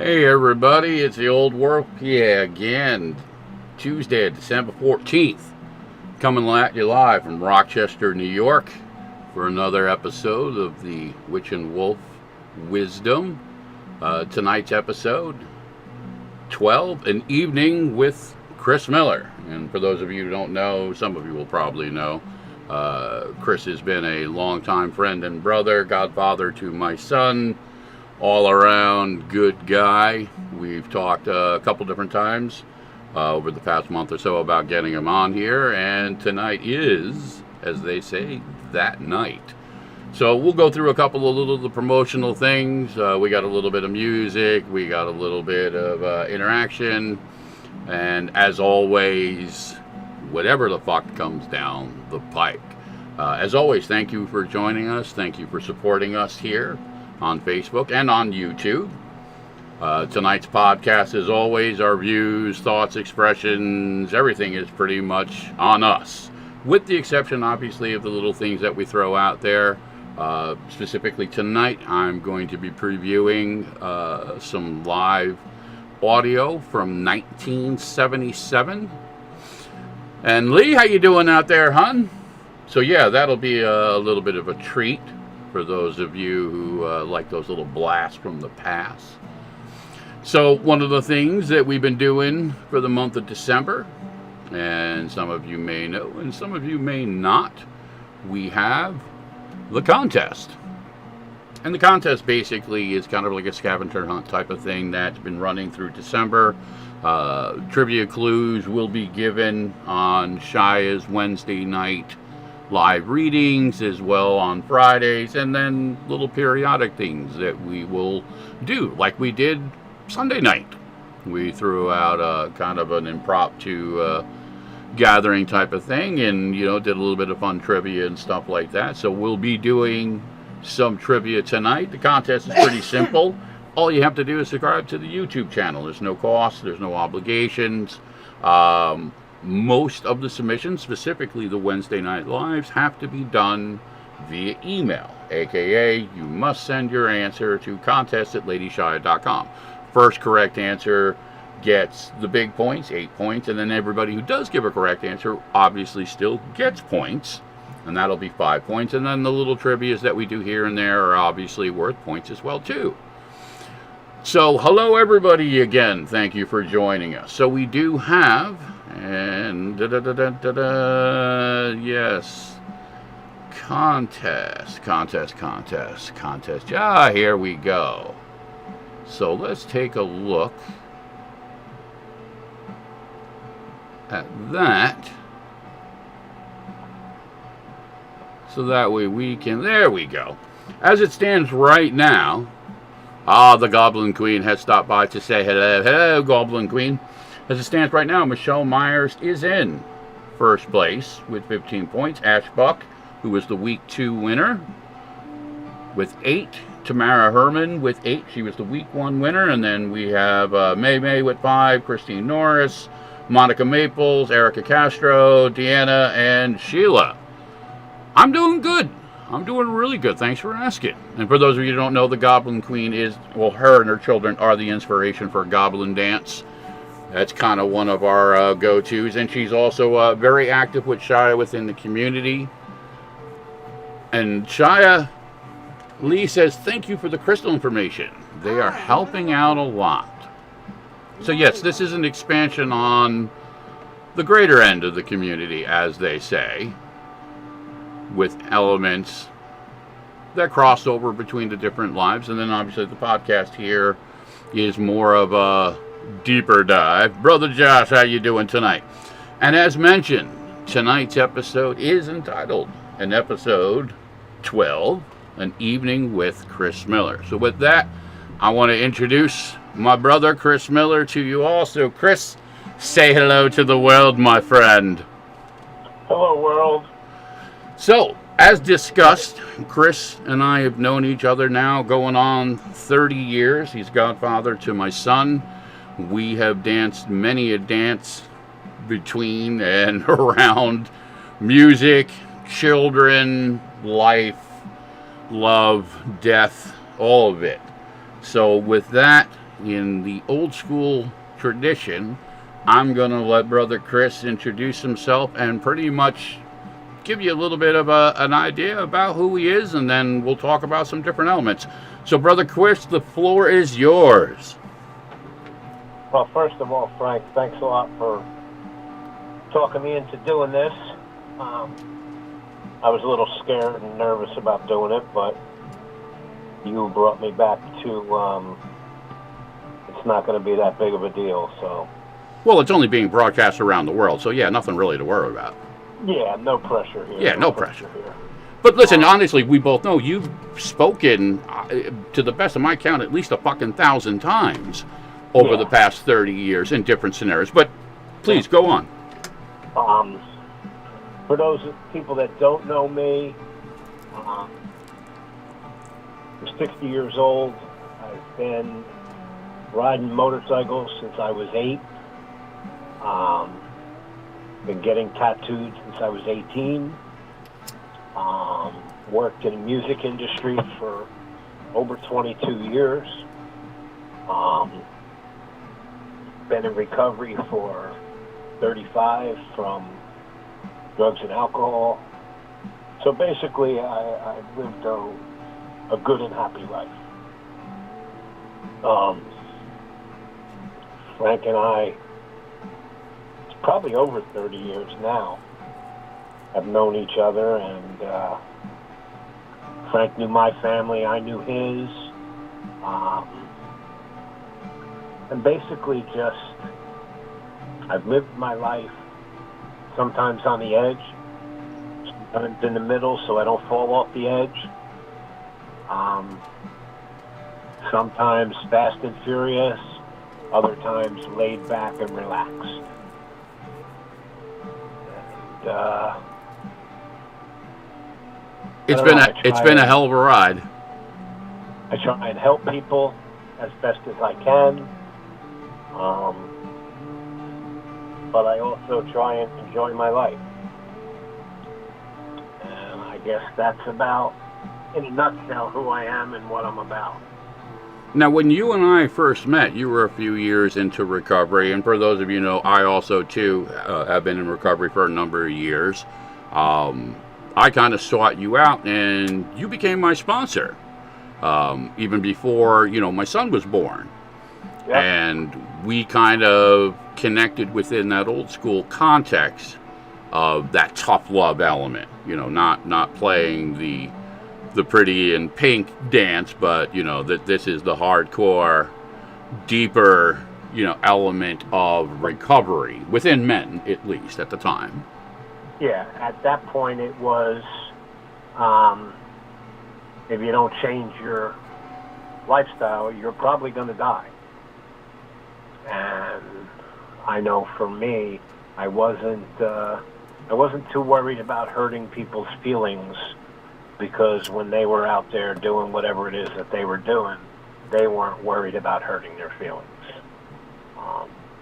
Hey everybody, it's the old world PA again. Tuesday, December 14th. Coming at you live from Rochester, New York for another episode of the Witch and Wolf Wisdom. Tonight's episode, 12, An Evening with Chris Miller. And for those of you who don't know, some of you will probably know, Chris has been a longtime friend and brother, godfather to my son, all around good guy. We've talked a couple different times over the past month or so about getting him on here, and tonight is, as they say, that night. So we'll go through a couple of the promotional things. We got a little bit of music, we got a little bit of interaction, and as always, whatever the fuck comes down the pike. As always, thank you for joining us. Thank you for supporting us here on Facebook and on YouTube. Tonight's podcast, as always, our views, thoughts, expressions, everything is pretty much on us, with the exception, obviously, of the little things that we throw out there. Specifically tonight, I'm going to be previewing some live audio from 1977. And Lee, how you doing out there, hun? So yeah, that'll be a little bit of a treat for those of you who like those little blasts from the past. So one of the things that we've been doing for the month of December, and some of you may know and some of you may not, we have the contest. And the contest basically is kind of like a scavenger hunt type of thing that's been running through December. Trivia clues will be given on Shiya's Wednesday night live readings, as well on Fridays, and then little periodic things that we will do, like we did Sunday night. We threw out a kind of an impromptu gathering type of thing, and did a little bit of fun trivia and stuff like that. So we'll be doing some trivia tonight. The contest is pretty simple. All you have to do is subscribe to the YouTube channel. There's no cost, there's no obligations. Most of the submissions, specifically the Wednesday night lives, have to be done via email, aka you must send your answer to contest@ladyshiya.com. First correct answer gets the big points, 8 points, and then everybody who does give a correct answer obviously still gets points, and that'll be 5 points. And then the little trivias that we do here and there are obviously worth points as well too. So hello everybody again, thank you for joining us. So we do have, and yes, contest. Here we go. So let's take a look at that, so that way we can, there we go. As it stands right now, the Goblin Queen has stopped by to say hello. Hello, Goblin Queen. As it stands right now, Michelle Myers is in first place with 15 points. Ash Buck, who was the Week 2 winner, with 8. Tamara Herman with 8. She was the Week 1 winner. And then we have May with 5. Christine Norris, Monica Maples, Erica Castro, Deanna, and Sheila. I'm doing good. I'm doing really good. Thanks for asking. And for those of you who don't know, the Goblin Queen is, well, her and her children are the inspiration for Goblin Dance. That's kind of one of our go-tos. And she's also very active with Shiya within the community. And Shiya, Lee says, thank you for the crystal information. They are helping out a lot. So yes, this is an expansion on the greater end of the community, as they say, with elements that cross over between the different lives. And then obviously the podcast here is more of a deeper dive. Brother Josh, how you doing tonight? And as mentioned, tonight's episode is entitled, an episode 12, An Evening with Chris Miller. So with that, I want to introduce my brother Chris Miller to you all. So Chris, say hello to the world, my friend. Hello, world. So, as discussed, Chris and I have known each other now going on 30 years. He's godfather to my son. We have danced many a dance between and around music, children, life, love, death, all of it. So with that, in the old school tradition, I'm going to let Brother Chris introduce himself and pretty much give you a little bit of an idea about who he is, and then we'll talk about some different elements. So, Brother Chris, the floor is yours. Well, first of all, Frank, thanks a lot for talking me into doing this. I was a little scared and nervous about doing it, but you brought me back to it's not going to be that big of a deal. So, well, it's only being broadcast around the world, so yeah, nothing really to worry about. Yeah, no pressure here. Yeah, no pressure here. But listen, honestly, we both know you've spoken, to the best of my count, at least 1,000 times over the past 30 years in different scenarios. But please, go on. For those people that don't know me, I'm 60 years old. I've been riding motorcycles since I was 8. Been getting tattooed since I was 18. Worked in the music industry for over 22 years. Been in recovery for 35 from drugs and alcohol. So basically, I've lived a good and happy life. Frank and I, it's probably over 30 years now, have known each other, and Frank knew my family, I knew his, and basically just, I've lived my life sometimes on the edge, sometimes in the middle so I don't fall off the edge, sometimes fast and furious, other times laid back and relaxed. And, it's been a hell of a ride. I try and help people as best as I can, but I also try and enjoy my life. And I guess that's about, in a nutshell, who I am and what I'm about. Now, when you and I first met, you were a few years into recovery, and for those of you who know, I also, too, have been in recovery for a number of years. I kind of sought you out, and you became my sponsor, even before, my son was born. Yep. And we kind of connected within that old school context of that tough love element, not playing the pretty and pink dance, but that this is the hardcore, deeper, element of recovery within men, at least at the time. Yeah, at that point it was, if you don't change your lifestyle, you're probably going to die. And I know for me, I wasn't too worried about hurting people's feelings, because when they were out there doing whatever it is that they were doing, they weren't worried about hurting their feelings.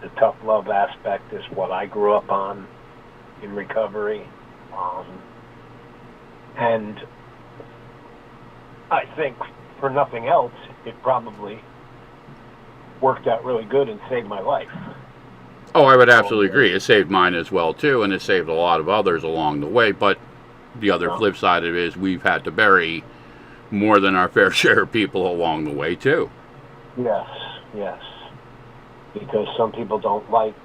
The tough love aspect is what I grew up on in recovery. And I think, for nothing else, it probably worked out really good and saved my life. Oh, I would absolutely agree. It saved mine as well, too, and it saved a lot of others along the way. But the other flip side of it is we've had to bury more than our fair share of people along the way, too. Yes. Because some people don't like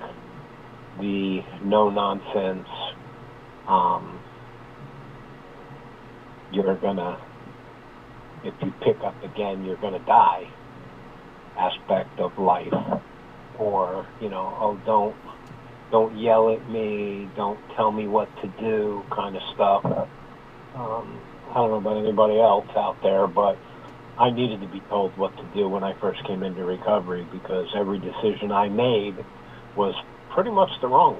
the no-nonsense, you're gonna, if you pick up again, you're gonna die aspect of life. Or, don't yell at me, don't tell me what to do kind of stuff. I don't know about anybody else out there, but I needed to be told what to do when I first came into recovery, because every decision I made was pretty much the wrong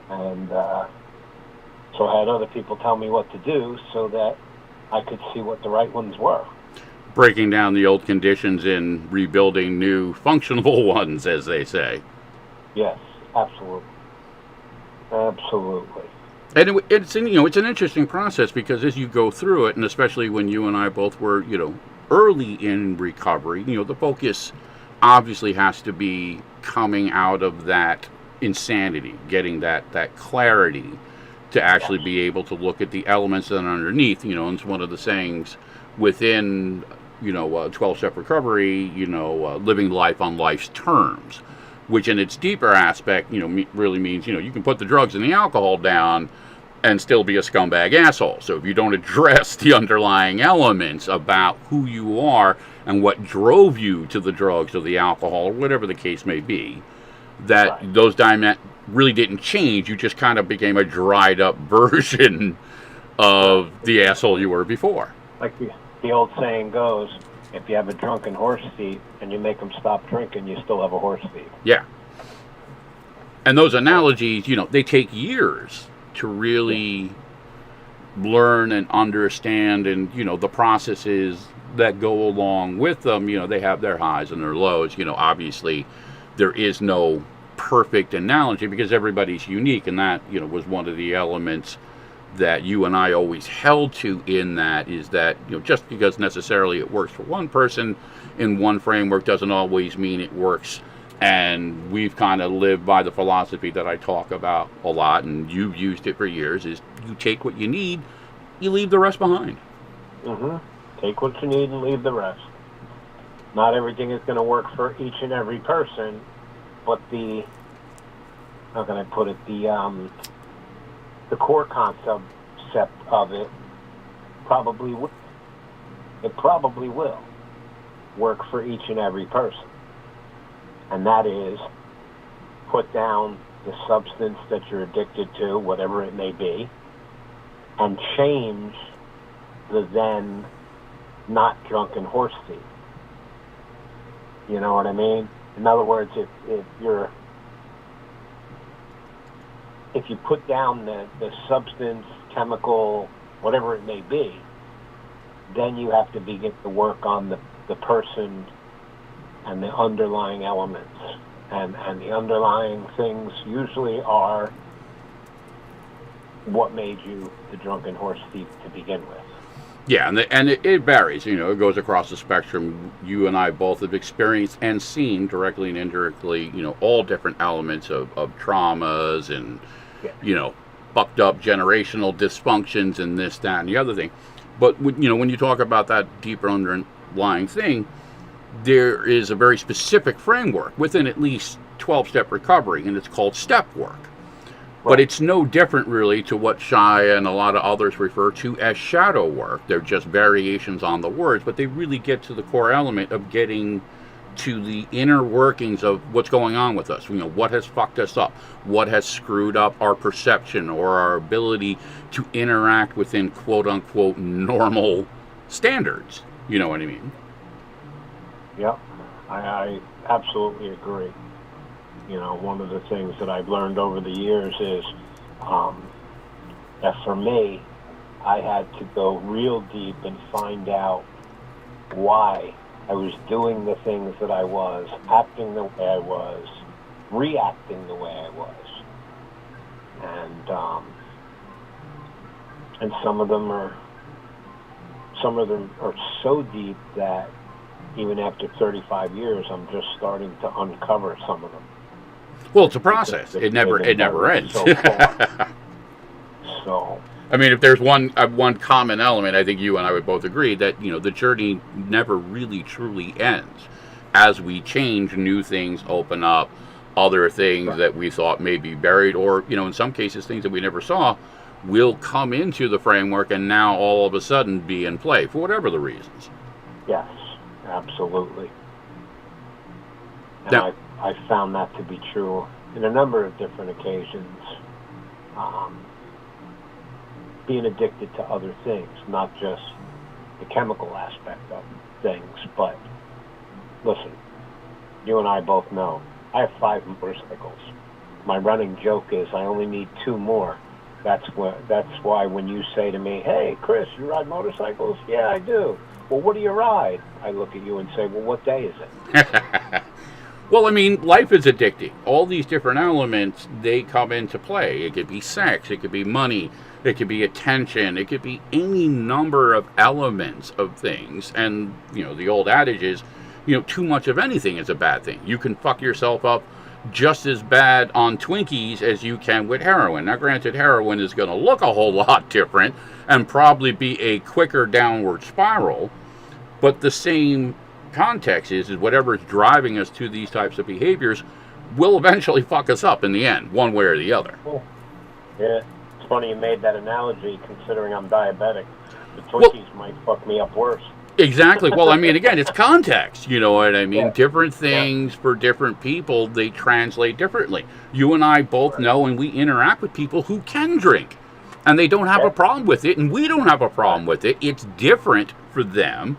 one. And so I had other people tell me what to do so that I could see what the right ones were. Breaking down the old conditions and rebuilding new functional ones, as they say. Yes, absolutely. Absolutely. And it's an interesting process, because as you go through it, and especially when you and I both were, early in recovery, the focus obviously has to be coming out of that insanity, getting that clarity to actually be able to look at the elements that are underneath. And it's one of the sayings within 12-step recovery, living life on life's terms, which in its deeper aspect, really means, you can put the drugs and the alcohol down and still be a scumbag asshole. So if you don't address the underlying elements about who you are and what drove you to the drugs or the alcohol or whatever the case may be, that those dynamics really didn't change. You just kind of became a dried up version of the asshole you were before. Like the old saying goes, if you have a drunken horse thief and you make him stop drinking, you still have a horse thief. Yeah. And those analogies, they take years to really learn and understand, and the processes that go along with them. They have their highs and their lows. Obviously there is no perfect analogy because everybody's unique, and that was one of the elements that you and I always held to in that, is that just because necessarily it works for one person in one framework doesn't always mean it works. And we've kind of lived by the philosophy that I talk about a lot, and you've used it for years, is you take what you need, you leave the rest behind. Take what you need and leave the rest. Not everything is going to work for each and every person, but how can I put it, the core concept of it probably will. It probably will work for each and every person. And that is, put down the substance that you're addicted to, whatever it may be, and change the then not drunken horse thief. You know what I mean? In other words, if you put down the substance, chemical, whatever it may be, then you have to begin to work on the person and the underlying elements. And the underlying things usually are what made you the drunken horse thief to begin with. Yeah, and it varies. It goes across the spectrum. You and I both have experienced and seen directly and indirectly, all different elements of traumas and, fucked up generational dysfunctions and this, that, and the other thing. But, when you talk about that deeper underlying thing, there is a very specific framework within at least 12-step recovery, and it's called step work. But it's no different, really, to what Shiya and a lot of others refer to as shadow work. They're just variations on the words, but they really get to the core element of getting to the inner workings of what's going on with us. What has fucked us up? What has screwed up our perception or our ability to interact within quote-unquote normal standards? You know what I mean? Yep, I absolutely agree. One of the things that I've learned over the years is that for me, I had to go real deep and find out why I was doing the things that I was, acting the way I was, reacting the way I was. And some of them are so deep that even after 35 years, I'm just starting to uncover some of them. Well, it's a process. It never ends. So, I mean, if there's one common element, I think you and I would both agree that the journey never really truly ends. As we change, new things open up, other things that we thought may be buried, or in some cases, things that we never saw will come into the framework and now all of a sudden be in play for whatever the reasons. Yes, absolutely. And Now, I found that to be true in a number of different occasions. Being addicted to other things, not just the chemical aspect of things, but listen, you and I both know, I have 5 motorcycles. My running joke is I only need 2 more. That's why when you say to me, hey, Chris, you ride motorcycles? Yeah, I do. Well, what do you ride? I look at you and say, well, what day is it? Well, I mean, life is addicting. All these different elements, they come into play. It could be sex, it could be money, it could be attention, it could be any number of elements of things. And, the old adage is, too much of anything is a bad thing. You can fuck yourself up just as bad on Twinkies as you can with heroin. Now, granted, heroin is going to look a whole lot different and probably be a quicker downward spiral, but the same context is whatever is driving us to these types of behaviors will eventually fuck us up in the end, one way or the other. Cool. Yeah, it's funny you made that analogy, considering I'm diabetic. The Twinkies might fuck me up worse. Exactly. Well, I mean, again, it's context. You know what I mean? Yeah. Different things for different people, they translate differently. You and I both know, and we interact with people who can drink, and they don't have a problem with it, and we don't have a problem with it. It's different for them.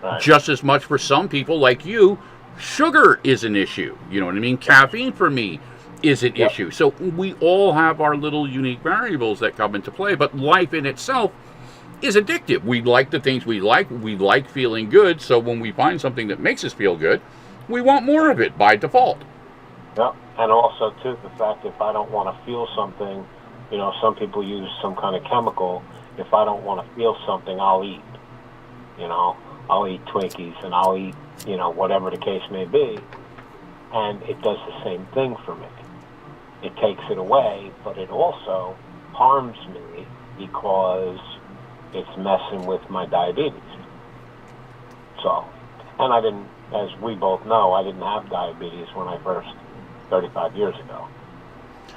Right. Just as much for some people like you, sugar is an issue. You know what I mean? Caffeine for me is an issue. So we all have our little unique variables that come into play, but life in itself is addictive. We like the things we like feeling good, so when we find something that makes us feel good, we want more of it by default. Yep, and also too, the fact if I don't want to feel something, some people use some kind of chemical. If I don't want to feel something, I'll eat. I'll eat Twinkies and I'll eat, whatever the case may be. And it does the same thing for me. It takes it away, but it also harms me because it's messing with my diabetes. So, and I didn't, as we both know, I didn't have diabetes when I first, 35 years ago.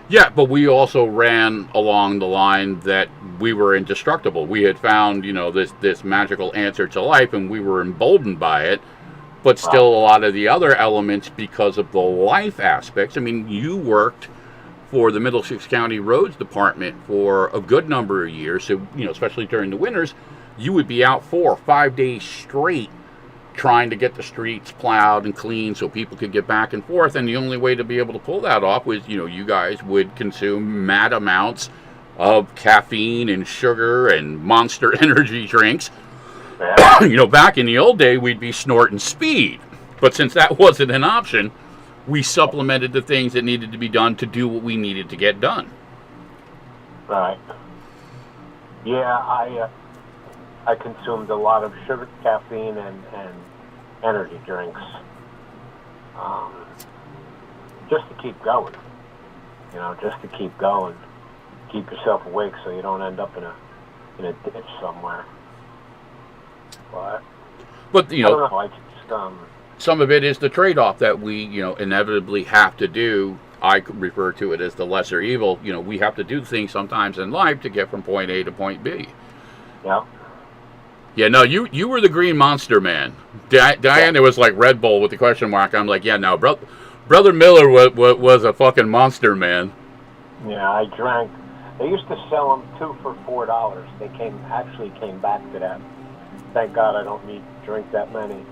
Yeah, but we also ran along the line that we were indestructible. We had found, this magical answer to life, and we were emboldened by it. But still, a lot of the other elements, because of the life aspects. I mean, you worked for the Middlesex County Roads Department for a good number of years. So, especially during the winters, you would be out 4 or 5 days straight trying to get the streets plowed and cleaned so people could get back and forth. And the only way to be able to pull that off was, you guys would consume mad amounts of caffeine and sugar and Monster energy drinks. Back in the old day, we'd be snorting speed. But since that wasn't an option, we supplemented the things that needed to be done to do what we needed to get done. Right. Yeah, I consumed a lot of sugar, caffeine, and energy drinks, just to keep going. Just to keep going, keep yourself awake so you don't end up in a ditch somewhere. But I don't know. I just some of it is the trade-off that we inevitably have to do. I refer to it as the lesser evil. We have to do things sometimes in life to get from point A to point B. Yeah. Yeah, no, you were the green monster man. Diane, it was like Red Bull with the question mark. I'm like, yeah, no, Brother Miller was a fucking monster man. Yeah, I drank. They used to sell them 2 for $4. They actually came back to that. Thank God I don't need to drink that many.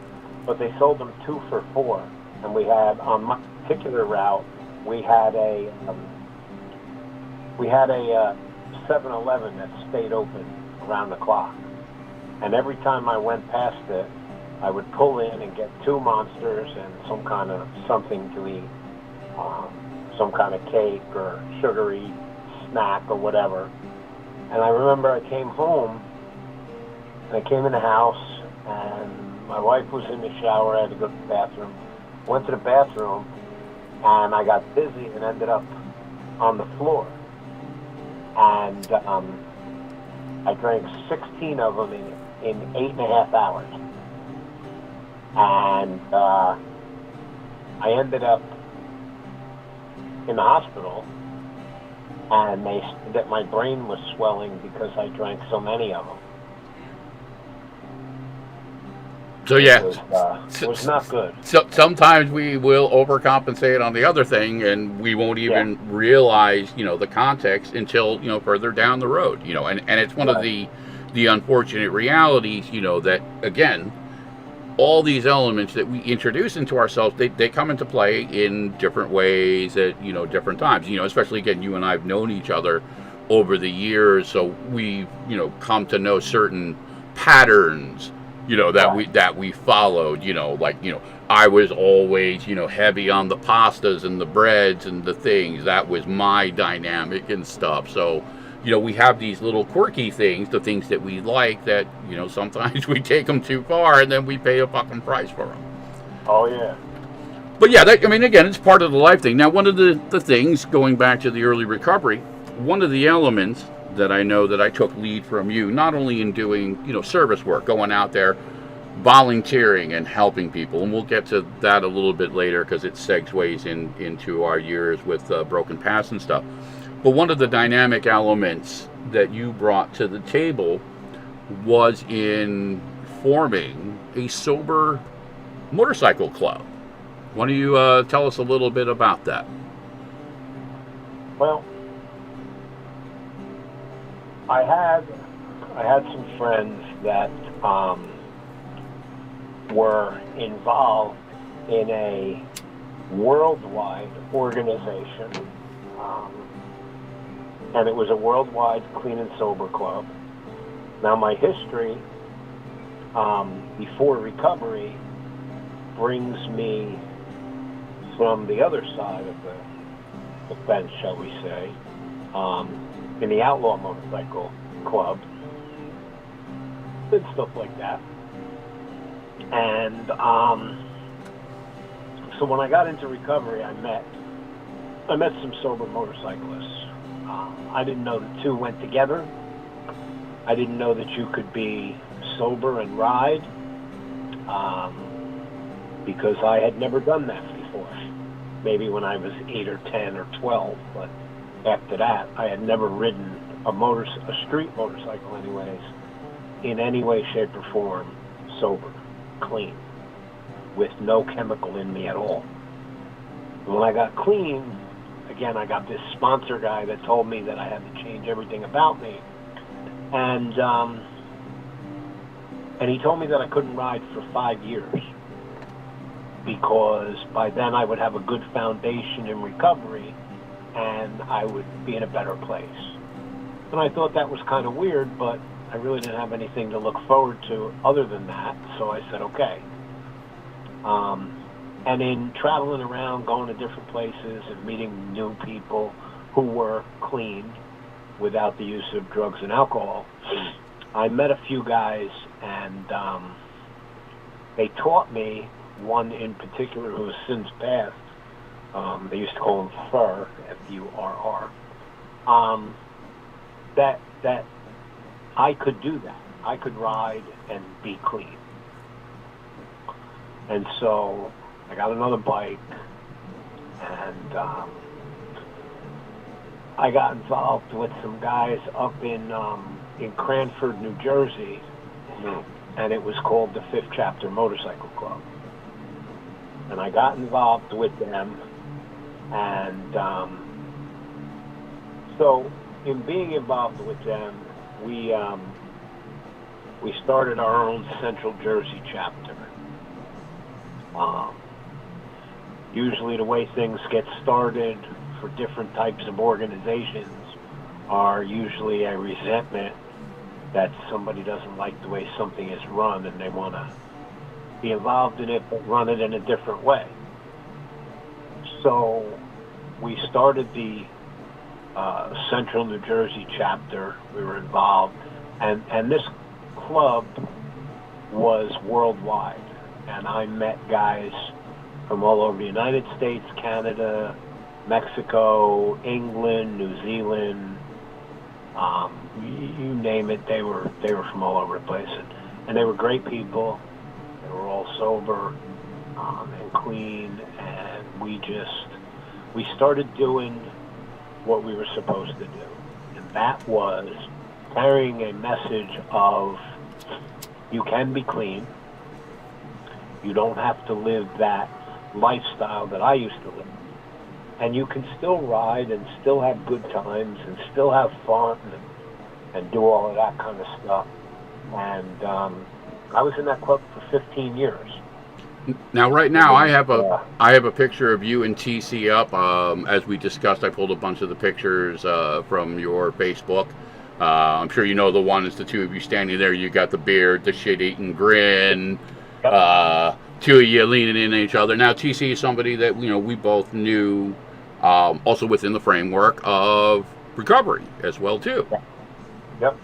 But they sold them 2 for $4. And we had, on my particular route, we had a 7-Eleven that stayed open around the clock. And every time I went past it, I would pull in and get 2 Monsters and some kind of something to eat, some kind of cake or sugary snack or whatever. And I remember I came home, and I came in the house, and my wife was in the shower. I had to go to the bathroom. Went to the bathroom, and I got dizzy and ended up on the floor. And I drank 16 of them in 8.5 hours. And I ended up in the hospital, and they said that my brain was swelling because I drank so many of them. So yeah, it was not good. So sometimes we will overcompensate on the other thing, and we won't even realize, the context until, further down the road, and it's one of the unfortunate realities, that again, all these elements that we introduce into ourselves, they come into play in different ways at, different times, especially again, you and I have known each other over the years. So we've, come to know certain patterns that we followed. I was always, heavy on the pastas and the breads and the things. That was my dynamic and stuff. So, we have these little quirky things, the things that we like that, sometimes we take them too far and then we pay a fucking price for them. Oh, yeah. But yeah, again, it's part of the life thing. Now, one of the things, going back to the early recovery, one of the elements that I know that I took lead from you, not only in doing, service work, going out there, volunteering and helping people, and we'll get to that a little bit later because it segues into our years with Broken Past and stuff. But one of the dynamic elements that you brought to the table was in forming a sober motorcycle club. Why don't you tell us a little bit about that? Well, I had some friends that were involved in a worldwide organization, and it was a worldwide clean and sober club. Now, my history before recovery brings me from the other side of the fence, shall we say, in the outlaw motorcycle club and stuff like that. And so when I got into recovery, I met some sober motorcyclists. I didn't know the two went together. I didn't know that you could be sober and ride, because I had never done that before. Maybe when I was 8 or 10 or 12, but after that, I had never ridden a street motorcycle anyways, in any way, shape, or form, sober, clean, with no chemical in me at all. And when I got clean, again, I got this sponsor guy that told me that I had to change everything about me. And he told me that I couldn't ride for 5 years because by then I would have a good foundation in recovery and I would be in a better place. And I thought that was kind of weird, but I really didn't have anything to look forward to other than that, so I said, okay. And in traveling around, going to different places and meeting new people who were clean without the use of drugs and alcohol, I met a few guys, and they taught me, one in particular who has since passed. They used to call him Furr, F-U-R-R, that I could do that. I could ride and be clean. And so I got another bike, and I got involved with some guys up in Cranford, New Jersey, and it was called the Fifth Chapter Motorcycle Club. And I got involved with them, and so in being involved with them, we started our own Central Jersey chapter. Usually the way things get started for different types of organizations are usually a resentment that somebody doesn't like the way something is run and they want to be involved in it but run it in a different way. So we started the Central New Jersey chapter. We were involved, and this club was worldwide, and I met guys from all over the United States, Canada, Mexico, England, New Zealand, you name it. They were from all over the place, and they were great people. They were all sober and clean, and we started doing what we were supposed to do, and that was carrying a message of you can be clean. You don't have to live that lifestyle that I used to live. And you can still ride and still have good times and still have fun and do all of that kind of stuff. And I was in that club for 15 years. Now, right now, I have a picture of you and TC up. As we discussed, I pulled a bunch of the pictures from your Facebook. I'm sure you know the one is the two of you standing there. You got the beard, the shit-eating grin, Yep. two of you leaning in each other. Now, TC is somebody that we both knew, also within the framework of recovery as well too. Yep.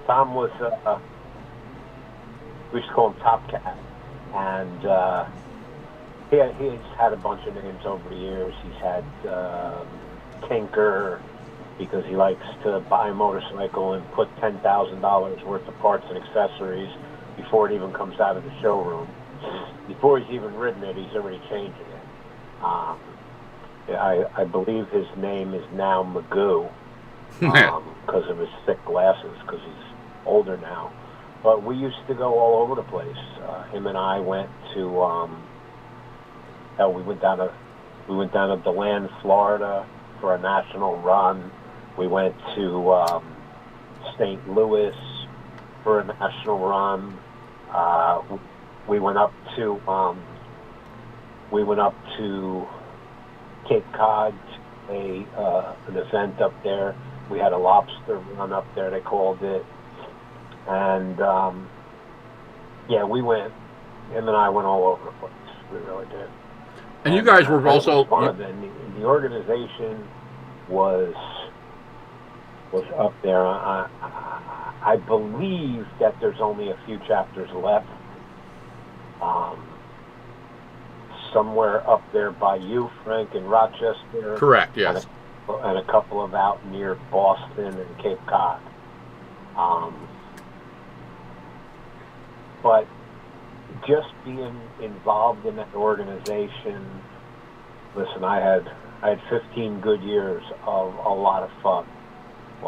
Tom was, we used to call him Top Cat, and he's had a bunch of names over the years. He's had Tinker, because he likes to buy a motorcycle and put $10,000 worth of parts and accessories before it even comes out of the showroom. Before he's even ridden it, he's already changing it. I believe his name is now Magoo, because of his thick glasses, because he's older now. But we used to go all over the place. Him and I went to, we went down to DeLand, Florida for a national run. We went to St. Louis for a national run. We went up to Cape Cod, an event up there. We had a lobster run up there, they called it. And we went. Him and I went all over the place. We really did. And you guys were also fun. And the organization was up there. I believe that there's only a few chapters left. Somewhere up there by you, Frank, in Rochester. Correct. Yes. And a couple of out near Boston and Cape Cod. But just being involved in that organization, listen, I had 15 good years of a lot of fun.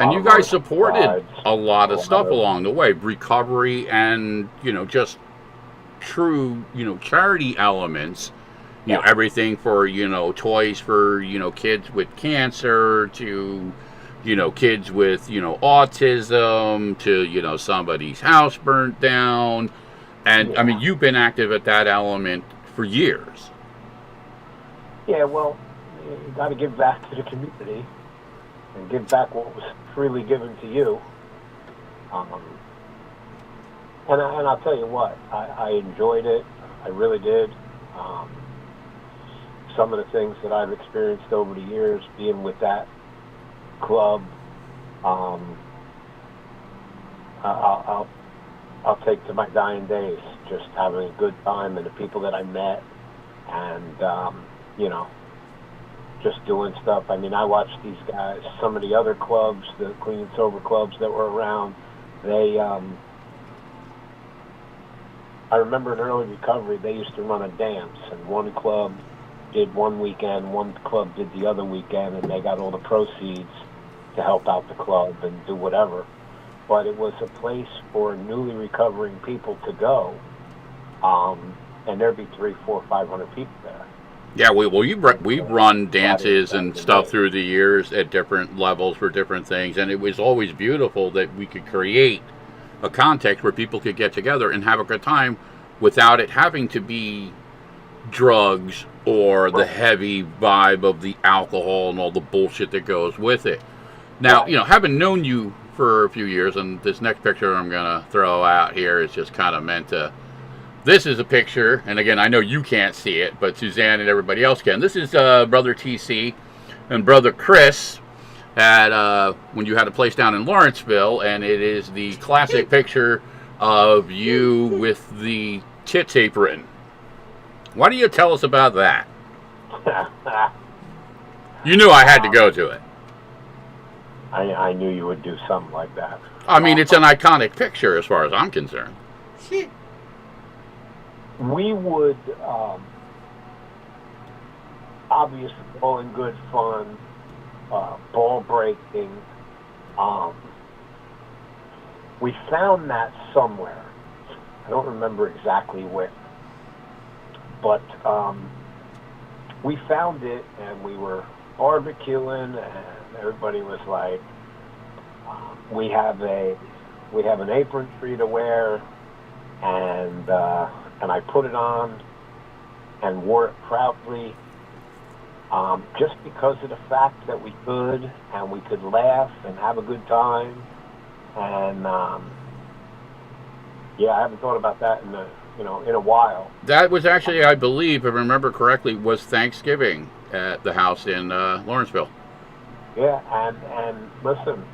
And you guys supported a lot of stuff along the way, recovery and, just true, charity elements, everything for, toys for, kids with cancer to, kids with, autism to, somebody's house burnt down. And, I mean, you've been active at that element for years. Yeah, well, you got to give back to the community and give back what was freely given to you. And I'll tell you what, I enjoyed it. I really did. Some of the things that I've experienced over the years being with that club, I'll take to my dying days, just having a good time and the people that I met and, just doing stuff. I mean, I watched these guys, some of the other clubs, the clean and sober clubs that were around, I remember in early recovery, they used to run a dance, and one club did one weekend, one club did the other weekend, and they got all the proceeds to help out the club and do whatever. But it was a place for newly recovering people to go, and there'd be 300, 400, 500 people there. Yeah, we've run dances and stuff through the years at different levels for different things, and it was always beautiful that we could create a context where people could get together and have a good time without it having to be drugs or the heavy vibe of the alcohol and all the bullshit that goes with it. Now, having known you for a few years, and this next picture I'm going to throw out here is just kind of meant to... This is a picture, and again, I know you can't see it, but Suzanne and everybody else can. This is Brother TC and Brother Chris at when you had a place down in Lawrenceville, and it is the classic picture of you with the tits apron. Why don't you tell us about that? You knew I had to go to it. I knew you would do something like that. I mean, it's an iconic picture as far as I'm concerned. We would, obviously, all in good fun, ball breaking. We found that somewhere. I don't remember exactly where. But we found it, and we were barbecuing, and everybody was like, we have an apron for you to wear, and I put it on and wore it proudly, just because of the fact that we could, and we could laugh and have a good time, And yeah, I haven't thought about that in a while. That was actually, I believe, if I remember correctly, was Thanksgiving at the house in Lawrenceville. Yeah, and listen,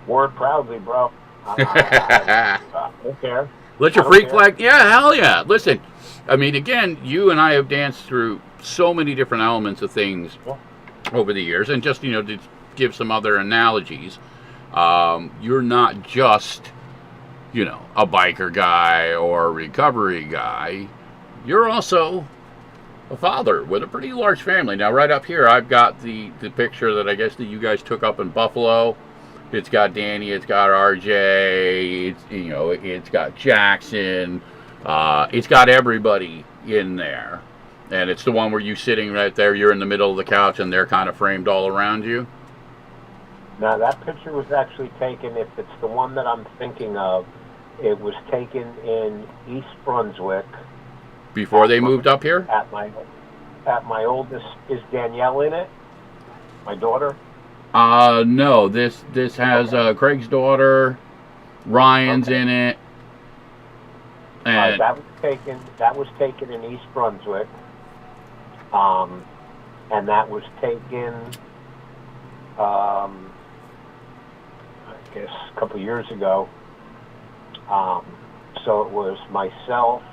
word proudly, bro. I don't care. Let your freak flag, yeah, hell yeah. Listen, I mean, again, you and I have danced through so many different elements of things over the years, and just, to give some other analogies, you're not just, a biker guy or a recovery guy. You're also a father with a pretty large family. Now, right up here, I've got the picture that I guess that you guys took up in Buffalo. It's got Danny, it's got RJ, it's got Jackson, it's got everybody in there. And it's the one where you sitting right there, you're in the middle of the couch and they're kind of framed all around you. Now, that picture was actually taken, if it's the one that I'm thinking of, it was taken in East Brunswick. Before they moved up here? At my oldest. Is Danielle in it? My daughter? No. This has Craig's daughter, Ryan's in it. And that was taken in East Brunswick. And that was taken I guess a couple of years ago. So it was myself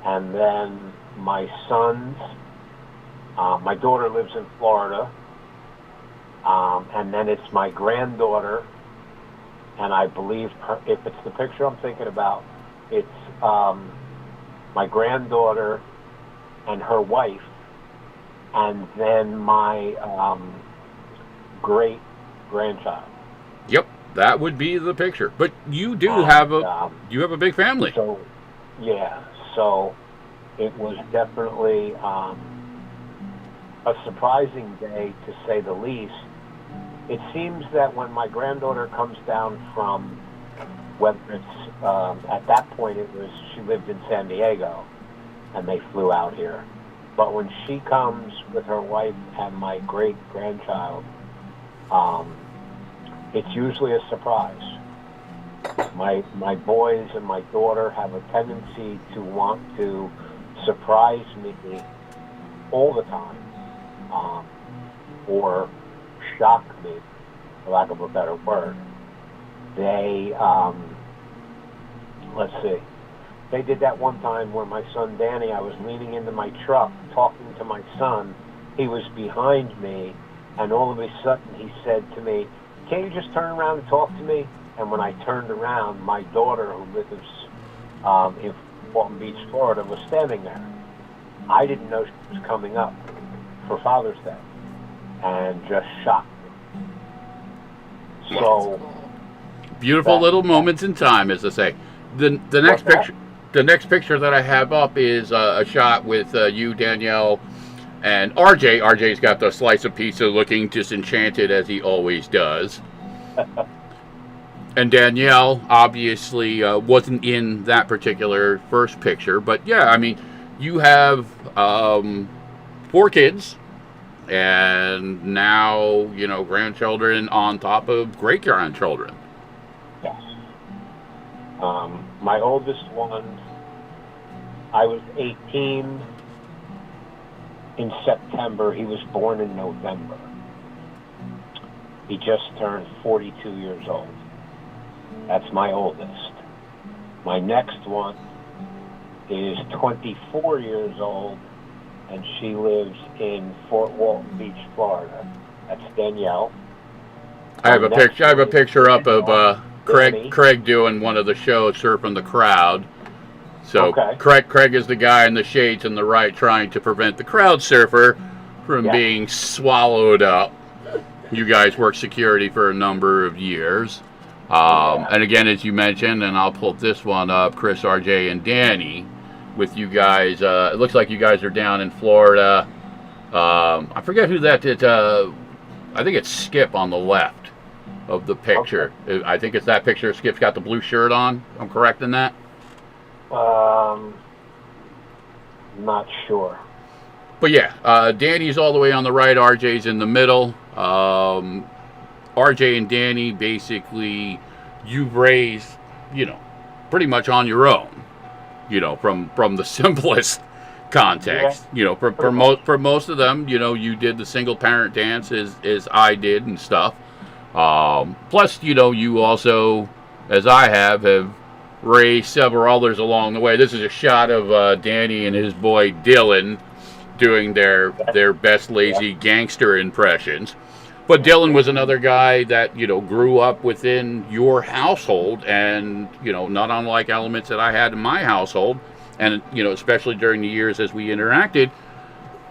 and then my sons. My daughter lives in Florida. And then it's my granddaughter, and I believe if it's the picture I'm thinking about, it's my granddaughter and her wife, and then my great-grandchild. Yep, that would be the picture. But you do have a big family. So, yeah, so it was definitely a surprising day, to say the least. It seems that when my granddaughter comes down from, whether it's, at that point she lived in San Diego, and they flew out here. But when she comes with her wife and my great-grandchild, it's usually a surprise. My boys and my daughter have a tendency to want to surprise me all the time, or shock me, for lack of a better word. They, let's see, they did that one time where my son Danny, I was leaning into my truck talking to my son. He was behind me, and all of a sudden he said to me, "Can't you just turn around and talk to me?" And when I turned around, my daughter, who lives in Fulton Beach, Florida, was standing there. I didn't know she was coming up for Father's Day, and just shocked me. So beautiful little moments in time, as they say. The next picture that I have up is a shot with you, Danielle, and RJ. RJ's got the slice of pizza, looking disenchanted as he always does. And Danielle obviously wasn't in that particular first picture, but yeah, I mean, you have 4 kids, and now, grandchildren on top of great-grandchildren. Yes. My oldest one, I was 18 in September. He was born in November. He just turned 42 years old. That's my oldest. My next one is 24 years old, and she lives in Fort Walton Beach, Florida. That's Danielle. I have a picture up of Craig doing one of the shows, surfing the crowd. So okay. Craig is the guy in the shades on the right, trying to prevent the crowd surfer from being swallowed up. You guys worked security for a number of years. And again, as you mentioned, and I'll pull this one up, Chris, RJ, and Danny, with you guys. It looks like you guys are down in Florida. I forget who that did. I think it's Skip on the left of the picture. Okay. I think it's that picture. Skip's got the blue shirt on. I'm correct in that? Not sure. But yeah, Danny's all the way on the right. RJ's in the middle. RJ and Danny basically you've raised, pretty much on your own, from the simplest context. For most of them, you did the single parent dance as I did and stuff. Plus, you also, as I have raised several others along the way. This is a shot of Danny and his boy Dylan doing their best lazy gangster impressions. But Dylan was another guy that, grew up within your household and, not unlike elements that I had in my household. And, especially during the years as we interacted,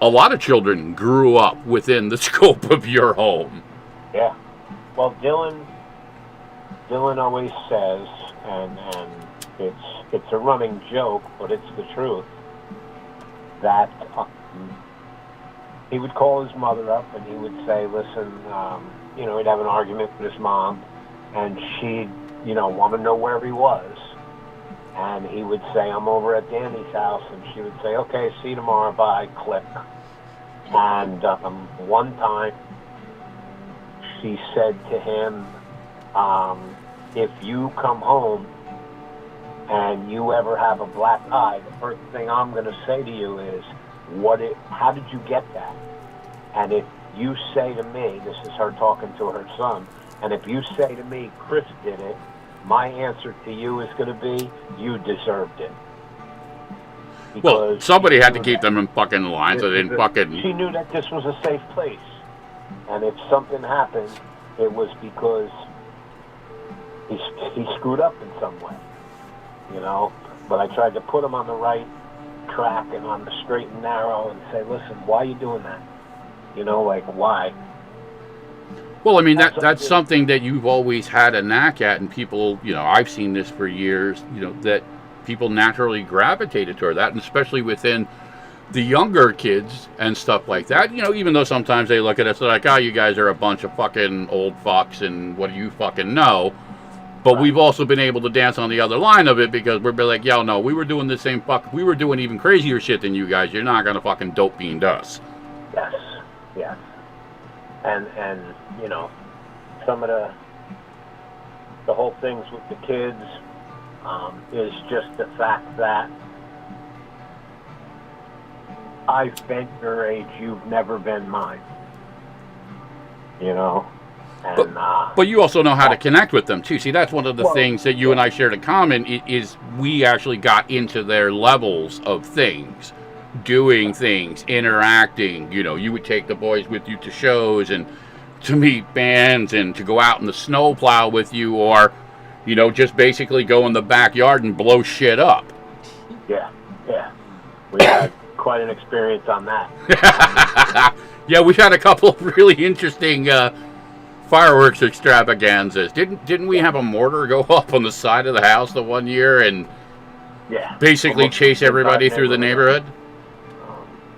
a lot of children grew up within the scope of your home. Yeah. Well, Dylan always says, and it's a running joke, but it's the truth, that he would call his mother up and he would say, listen, he'd have an argument with his mom, and she'd, want to know where he was. And he would say, I'm over at Danny's house, and she would say, okay, see you tomorrow, bye, click. And one time, she said to him, if you come home and you ever have a black eye, the first thing I'm going to say to you is, how did you get that? And if you say to me, this is her talking to her son, and if you say to me, Chris did it, my answer to you is going to be, you deserved it. Well, somebody had to keep them in fucking line, so they didn't fucking... She knew that this was a safe place. And if something happened, it was because he screwed up in some way, But I tried to put him on the right track and on the straight and narrow and say, listen, why are you doing that? Why? Well, I mean, that's something that you've always had a knack at, and people, I've seen this for years, that people naturally gravitated toward that, and especially within the younger kids and stuff like that, even though sometimes they look at us like, oh, you guys are a bunch of fucking old fucks, and what do you fucking know? But we've also been able to dance on the other line of it, because we're like, yo, no, we were doing the same we were doing even crazier shit than you guys. You're not going to fucking dope fiend us. Yes. And some of the whole things with the kids is just the fact that I've been your age, you've never been mine. And, but you also know how to connect with them too. See, that's one of the things that you and I shared in common is we actually got into their levels of things, doing things, interacting. You would take the boys with you to shows and to meet bands and to go out in the snowplow with you, or just basically go in the backyard and blow shit up. Yeah. We had quite an experience on that. Yeah, we've had a couple of really interesting fireworks extravaganzas. Didn't we have a mortar go up on the side of the house the one year and basically chase everybody through the neighborhood?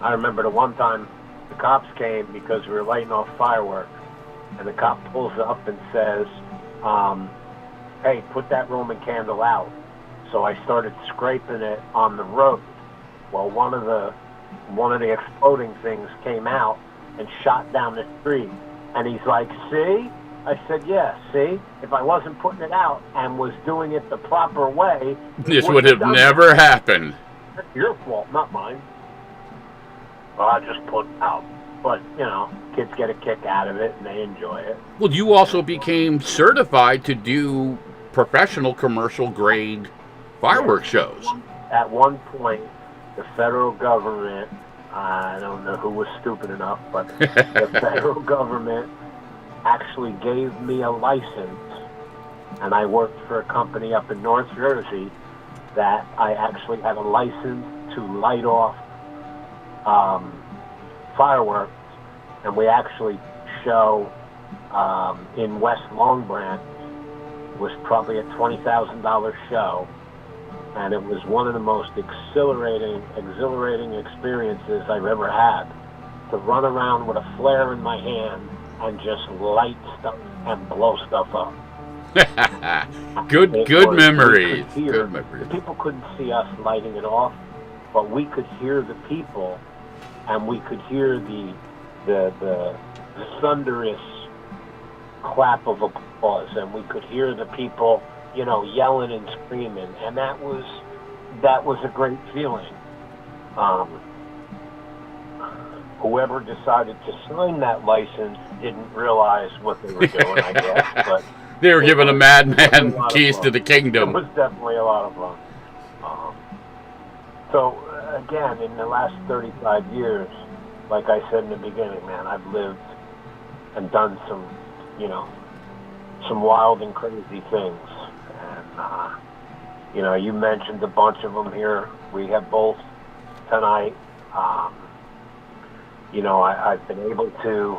I remember the one time the cops came because we were lighting off fireworks, and the cop pulls up and says, hey, put that Roman candle out. So I started scraping it on the road. Well, one of the exploding things came out and shot down the street. And he's like, see? I said, yeah, see? If I wasn't putting it out and was doing it the proper way... This would have never happened. That's your fault, not mine. Well, I just put it out. But, kids get a kick out of it and they enjoy it. Well, you also became certified to do professional commercial grade fireworks shows. At one point, the federal government, I don't know who was stupid enough, but the federal government actually gave me a license, and I worked for a company up in North Jersey that I actually had a license to light off fireworks, and we actually show in West Long Branch. Was probably a $20,000 show, and it was one of the most exhilarating experiences I've ever had, to run around with a flare in my hand and just light stuff and blow stuff up. Good memories. Good The memories. people couldn't see us lighting it off, but we could hear the people, and we could hear the thunderous clap of applause was, and we could hear the people, yelling and screaming, and that was a great feeling. Whoever decided to sign that license didn't realize what they were doing, I guess, but they were giving a madman keys to the It kingdom. was definitely a lot of fun. So, again, in the last 35 years, like I said in the beginning, man, I've lived and done some wild and crazy things. And, you mentioned a bunch of them here. We have both tonight. I've been able to,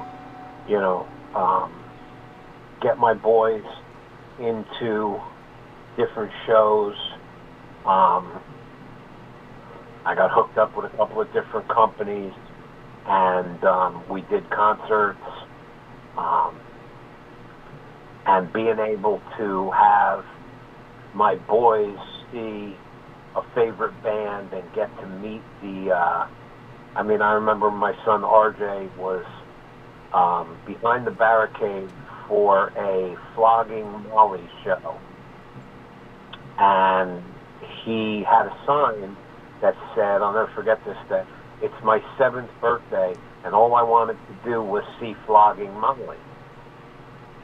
get my boys into different shows. I got hooked up with a couple of different companies, and we did concerts. And being able to have my boys see a favorite band and get to meet I remember my son RJ was behind the barricade for a flogging Molly show. And he had a sign that said, I'll never forget this, that it's my 7th birthday, and all I wanted to do was see flogging Molly.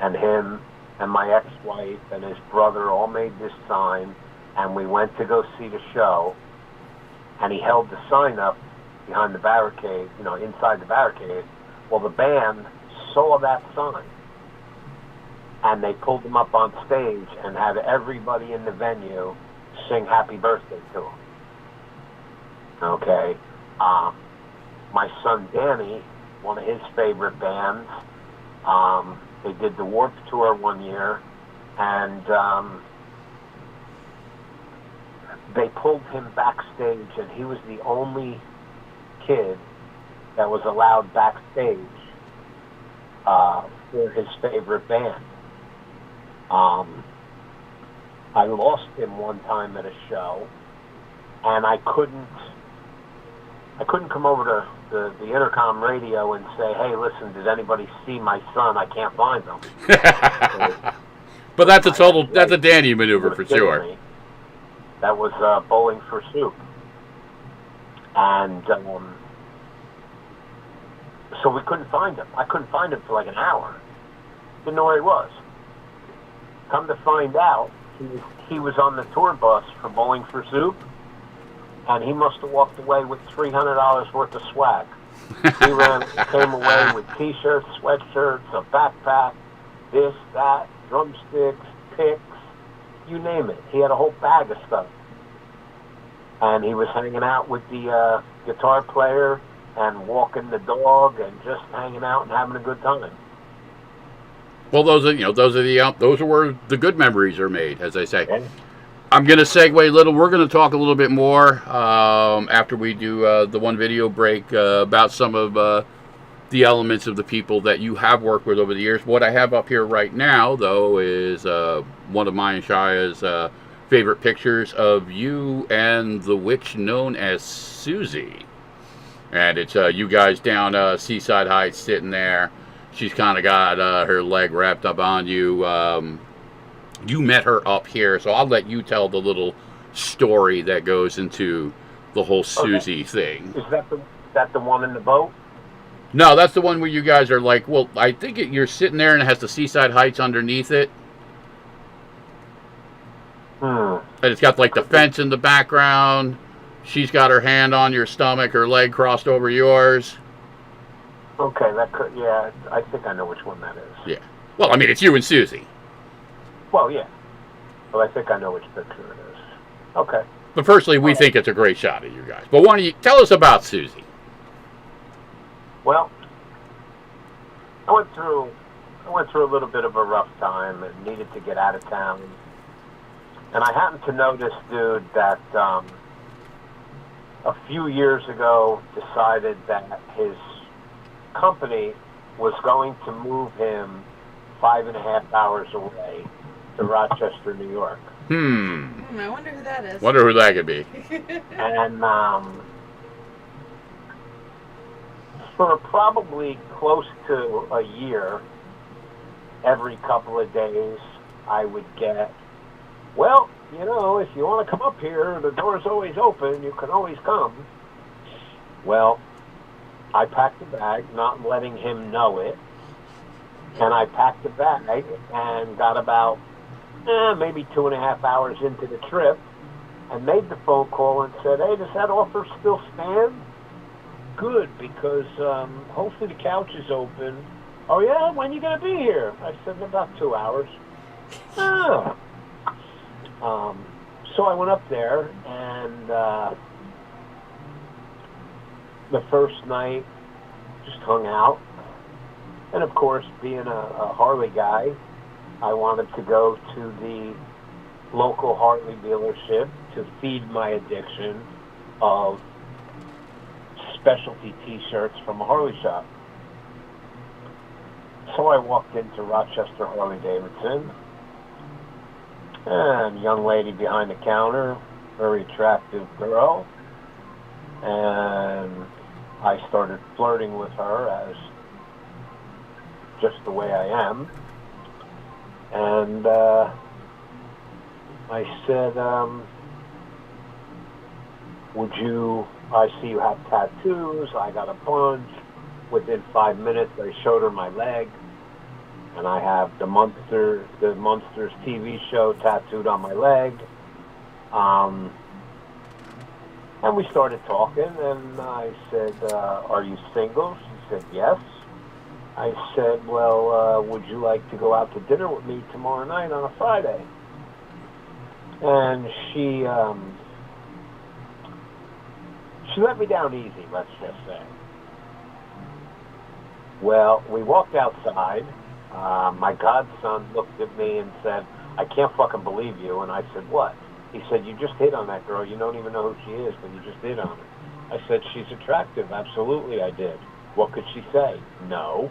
And him and my ex-wife and his brother all made this sign, and we went to go see the show, and he held the sign up behind the barricade, inside the barricade. Well, the band saw that sign, and they pulled him up on stage and had everybody in the venue sing happy birthday to him. Okay. My son Danny, one of his favorite bands, they did the Warped Tour one year, and they pulled him backstage, and he was the only kid that was allowed backstage for his favorite band. I lost him one time at a show, and I couldn't come over to the intercom radio and say, hey, listen, did anybody see my son? I can't find him. But that's a Danny maneuver for sure. That was Bowling for Soup. And so we couldn't find him. I couldn't find him for like an hour. Didn't know where he was. Come to find out, he was on the tour bus for Bowling for Soup, and he must have walked away with $300 worth of swag. He came away with T-shirts, sweatshirts, a backpack, this, that, drumsticks, picks, you name it. He had a whole bag of stuff. And he was hanging out with the guitar player and walking the dog and just hanging out and having a good time. Well, those are where the good memories are made, as I say. Okay. I'm going to segue a little. We're going to talk a little bit more after we do the one video break about some of the elements of the people that you have worked with over the years. What I have up here right now, though, is one of mine and Shiya's favorite pictures of you and the witch known as Susie. And it's you guys down Seaside Heights sitting there. She's kind of got her leg wrapped up on you. You met her up here, so I'll let you tell the little story that goes into the whole Susie thing. Is that the one in the boat? No, that's the one where you guys are like, well, I think you're sitting there and it has the Seaside Heights underneath it. And it's got like the fence in the background. She's got her hand on your stomach, her leg crossed over yours. Okay, yeah, I think I know which one that is. Yeah. Well, I mean, it's you and Susie. Well, yeah. Well, I think I know which picture it is. Okay. But personally, we think it's a great shot of you guys. But why don't you tell us about Susie? Well, I went through a little bit of a rough time and needed to get out of town. And I happened to know this dude that a few years ago decided that his company was going to move him 5.5 hours away to Rochester, New York. I wonder who that is. Wonder who that could be. And for probably close to a year, every couple of days I would get, well, you know, if you want to come up here, the door's always open, you can always come. Well, I packed a bag, not letting him know it, and I packed a bag and got about maybe 2.5 hours into the trip and made the phone call and said, hey, does that offer still stand? Good, because hopefully the couch is open. Oh, yeah? When are you going to be here? I said, in about 2 hours. Oh. So I went up there, and the first night just hung out. And, of course, being a Harley guy, I wanted to go to the local Harley dealership to feed my addiction of specialty T-shirts from a Harley shop. So I walked into Rochester Harley-Davidson, and a young lady behind the counter, very attractive girl, and I started flirting with her as just the way I am. And I said, I see you have tattoos. I got a bunch. Within 5 minutes, I showed her my leg, and I have the Munsters TV show tattooed on my leg. And we started talking, and I said, are you single? She said, yes. I said, well, would you like to go out to dinner with me tomorrow night on a Friday? And she let me down easy, let's just say. Well, we walked outside. My godson looked at me and said, I can't fucking believe you. And I said, what? He said, you just hit on that girl. You don't even know who she is, but you just hit on her. I said, she's attractive. Absolutely, I did. What could she say? No.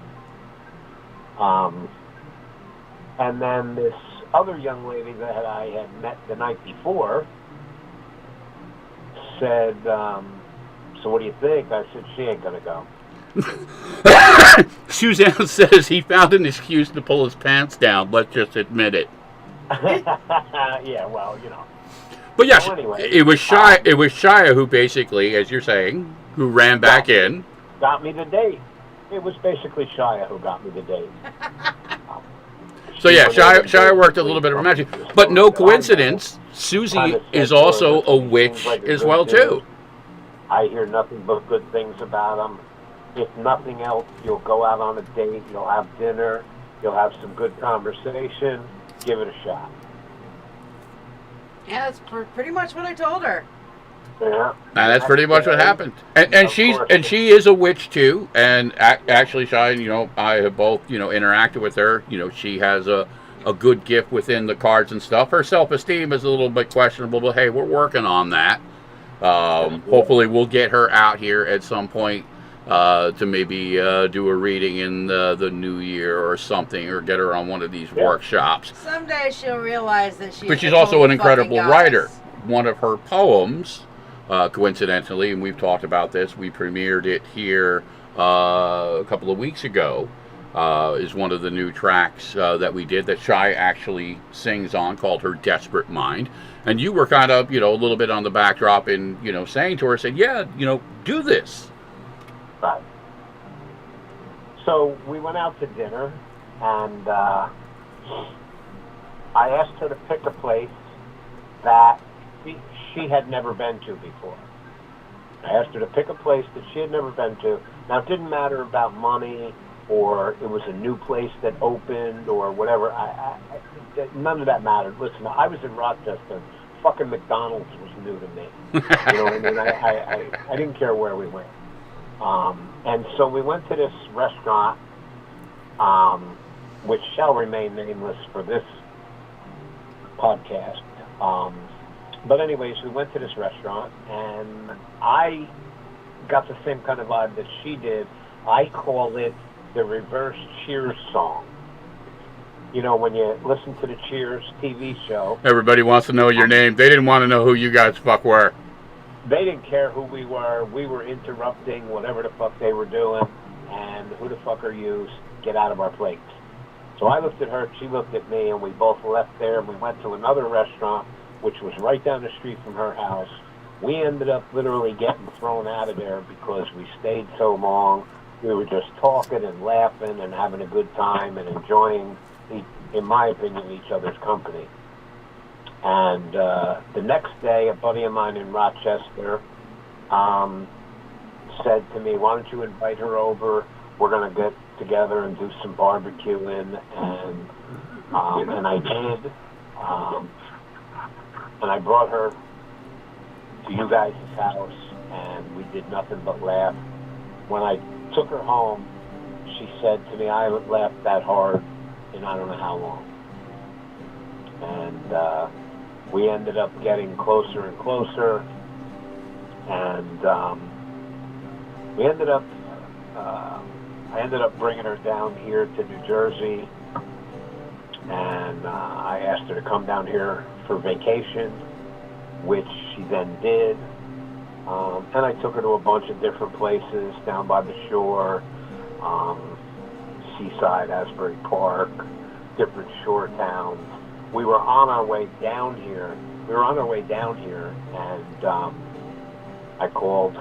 And then this other young lady that I had met the night before said, so what do you think? I said, she ain't going to go. Suzanne says he found an excuse to pull his pants down. Let's just admit it. Yeah, well, you know. But yes, so anyway, it was Shiya who basically, as you're saying, who ran back in. Got me the date. It was basically Shiya who got me the date. So yeah, Shiya worked a little bit of magic. But no coincidence, Susie is also a witch as well, too. I hear nothing but good things about him. If nothing else, you'll go out on a date, you'll have dinner, you'll have some good conversation. Give it a shot. Yeah, that's pretty much what I told her. Yeah. And that's pretty much what happened. And she is a witch too. And actually, Shiya, you know, I have both, you know, interacted with her. You know, she has a good gift within the cards and stuff. Her self-esteem is a little bit questionable, but hey, we're working on that. Hopefully, we'll get her out here at some point to maybe do a reading in the new year or something, or get her on one of these workshops. Someday she'll realize that But she's also an incredible writer. One of her poems, coincidentally, and we've talked about this, we premiered it here a couple of weeks ago, is one of the new tracks that we did that Shiya actually sings on, called Her Desperate Mind. And you were kind of, you know, a little bit on the backdrop and, you know, saying to her, said, yeah, you know, do this. Right. So we went out to dinner, and I asked her to pick a place that she had never been to before. I asked her to pick a place that she had never been to. Now, it didn't matter about money, or it was a new place that opened, or whatever. None of that mattered. Listen, I was in Rochester. Fucking McDonald's was new to me. You know what I mean? I didn't care where we went. And so we went to this restaurant, which shall remain nameless for this podcast. But anyways, we went to this restaurant, and I got the same kind of vibe that she did. I call it the reverse Cheers song. You know, when you listen to the Cheers TV show. Everybody wants to know your name. They didn't want to know who you guys fuck were. They didn't care who we were. We were interrupting whatever the fuck they were doing. And who the fuck are you? Get out of our plates. So I looked at her, she looked at me, and we both left there, and we went to another restaurant, which was right down the street from her house. We ended up literally getting thrown out of there because we stayed so long. We were just talking and laughing and having a good time and enjoying, in my opinion, each other's company. And the next day, a buddy of mine in Rochester said to me, why don't you invite her over? We're going to get together and do some barbecuing. And I did. And I brought her to you guys' house, and we did nothing but laugh. When I took her home, she said to me, I haven't laughed that hard in I don't know how long. And we ended up getting closer and closer, and we ended up, I ended up bringing her down here to New Jersey, and I asked her to come down here for vacation, which she then did. And I took her to a bunch of different places down by the shore, Seaside, Asbury Park, different shore towns. We were on our way down here. And I called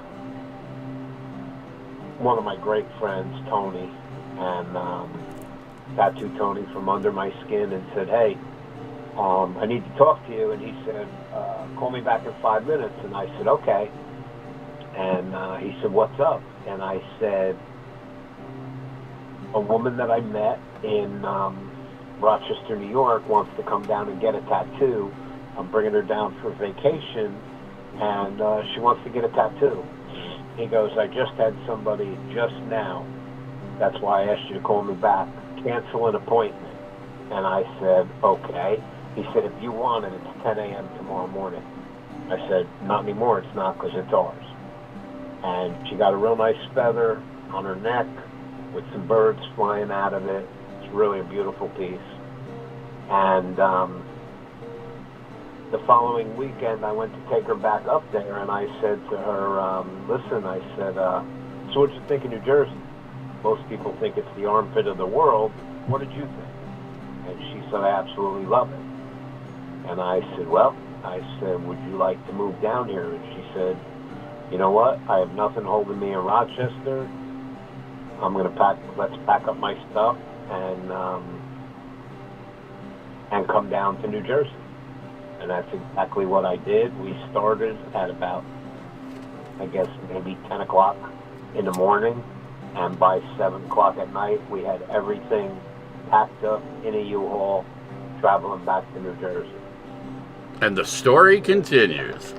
one of my great friends, Tony, and Tattoo Tony from Under My Skin, and said, hey, I need to talk to you. And he said, call me back in 5 minutes. And I said, okay. And he said, what's up? And I said, a woman that I met in Rochester, New York, wants to come down and get a tattoo. I'm bringing her down for vacation, and she wants to get a tattoo. He goes, I just had somebody just now. That's why I asked you to call me back. Cancel an appointment. And I said, okay. He said, if you want it, it's 10 a.m. tomorrow morning. I said, not anymore, it's not, because it's ours. And she got a real nice feather on her neck with some birds flying out of it. It's really a beautiful piece. And the following weekend, I went to take her back up there, and I said to her, listen, I said, so what did you think of New Jersey? Most people think it's the armpit of the world. What did you think? And she said, I absolutely love it. And I said, well, would you like to move down here? And she said, you know what? I have nothing holding me in Rochester. I'm going to let's pack up my stuff and come down to New Jersey. And that's exactly what I did. We started at about, I guess, maybe 10 o'clock in the morning. And by 7 o'clock at night, we had everything packed up in a U-Haul, traveling back to New Jersey. And the story continues.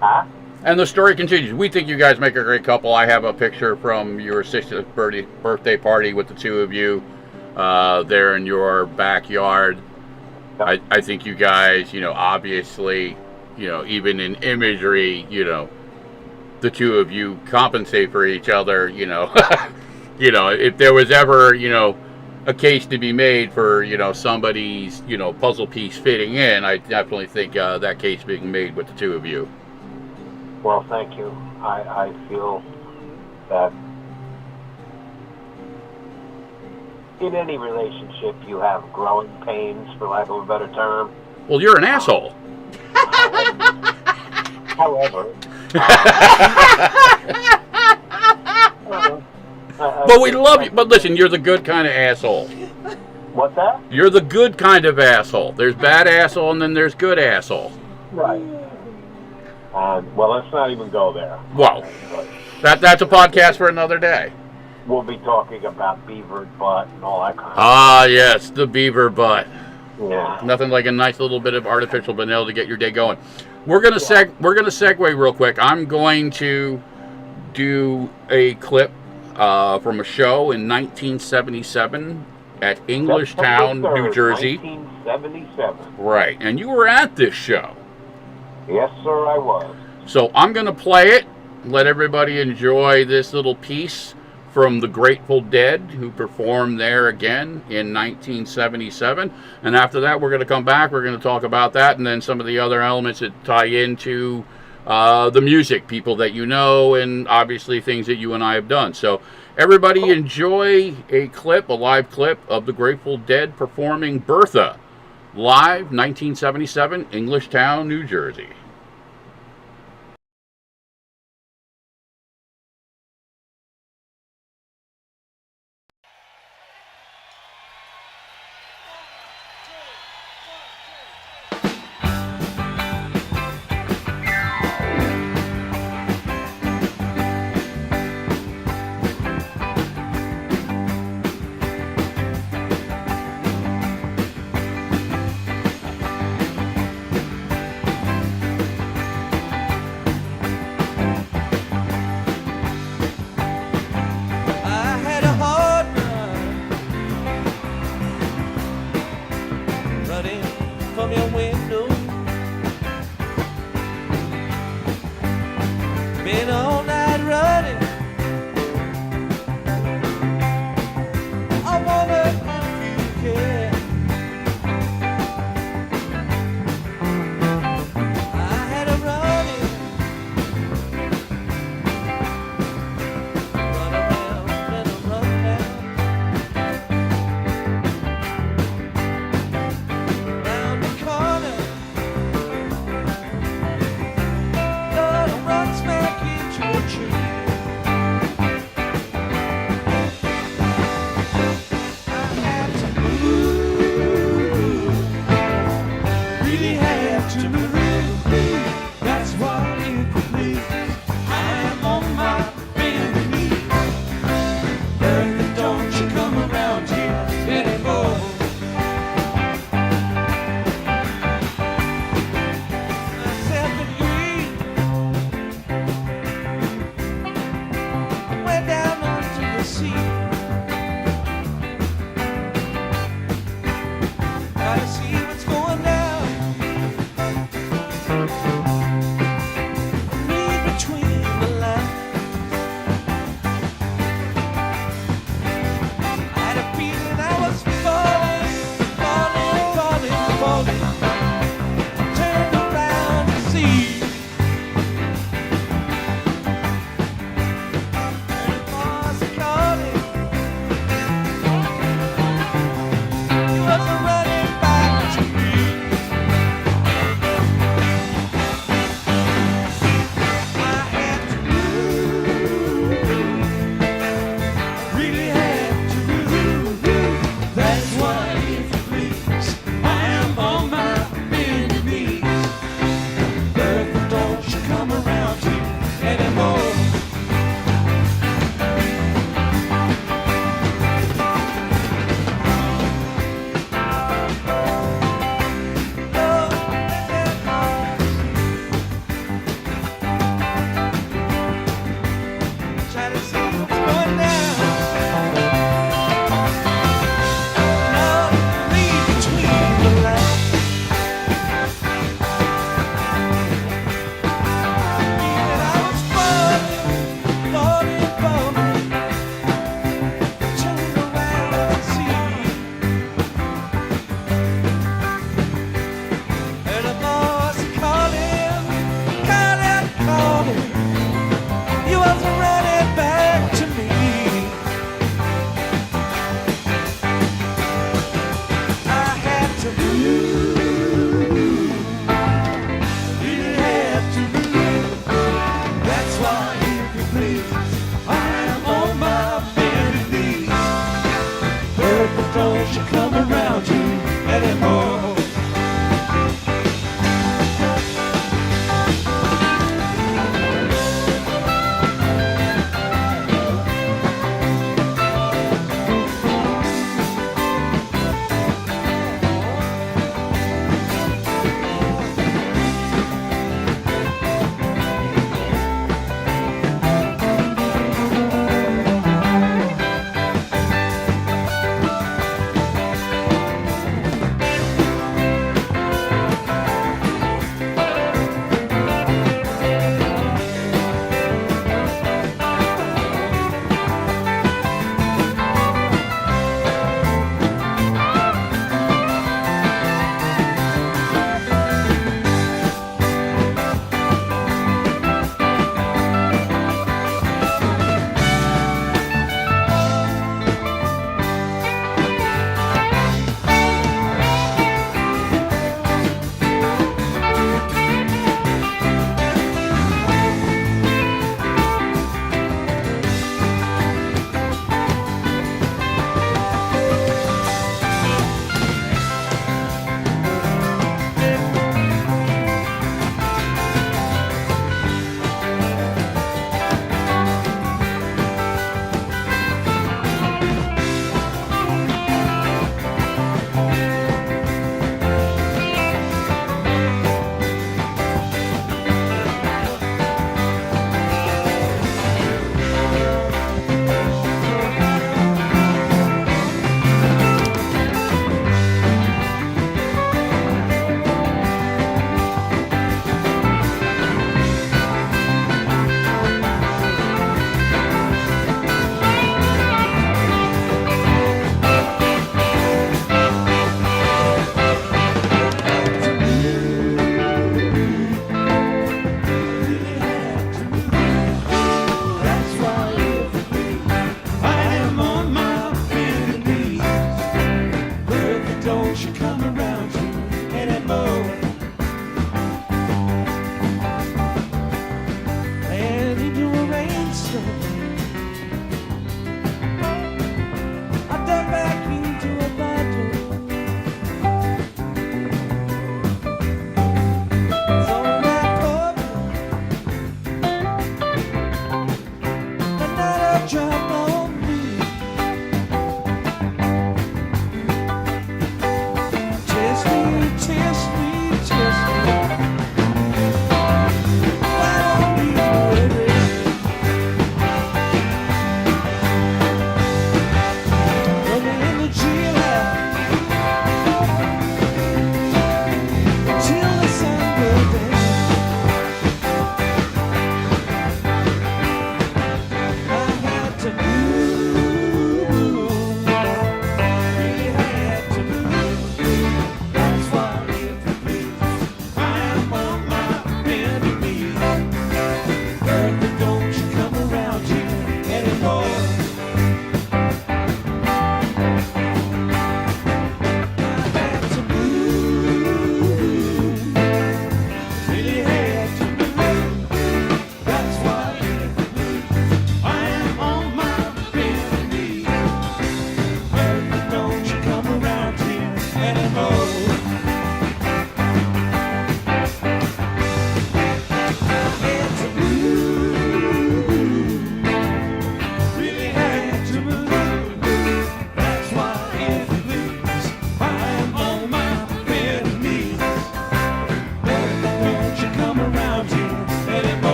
Huh? And the story continues. We think you guys make a great couple. I have a picture from your 60th birthday party with the two of you there in your backyard. Yep. I think you guys, obviously, even in imagery, the two of you compensate for each other, if there was ever, a case to be made for, somebody's, puzzle piece fitting in, I definitely think that case being made with the two of you. Well, thank you. I feel that in any relationship you have growing pains, for lack of a better term. Well, you're an asshole. However, but we love you. But listen, you're the good kind of asshole. What's that? You're the good kind of asshole. There's bad asshole and then there's good asshole. Right. Well, let's not even go there. Well, that's a podcast for another day. We'll be talking about beaver butt and all that kind of stuff. Ah, yes, the beaver butt. Yeah. Nothing like a nice little bit of artificial vanilla to get your day going. We're gonna segue real quick. I'm going to do a clip from a show in 1977 at Englishtown, New Jersey. 1977. Right, and you were at this show. Yes, sir, I was. So I'm gonna play it. Let everybody enjoy this little piece from the Grateful Dead, who performed there again in 1977. And after that, we're going to come back. We're going to talk about that and then some of the other elements that tie into the music, people that you know, and obviously things that you and I have done. So everybody enjoy a live clip of the Grateful Dead performing Bertha, live 1977, Englishtown, New Jersey.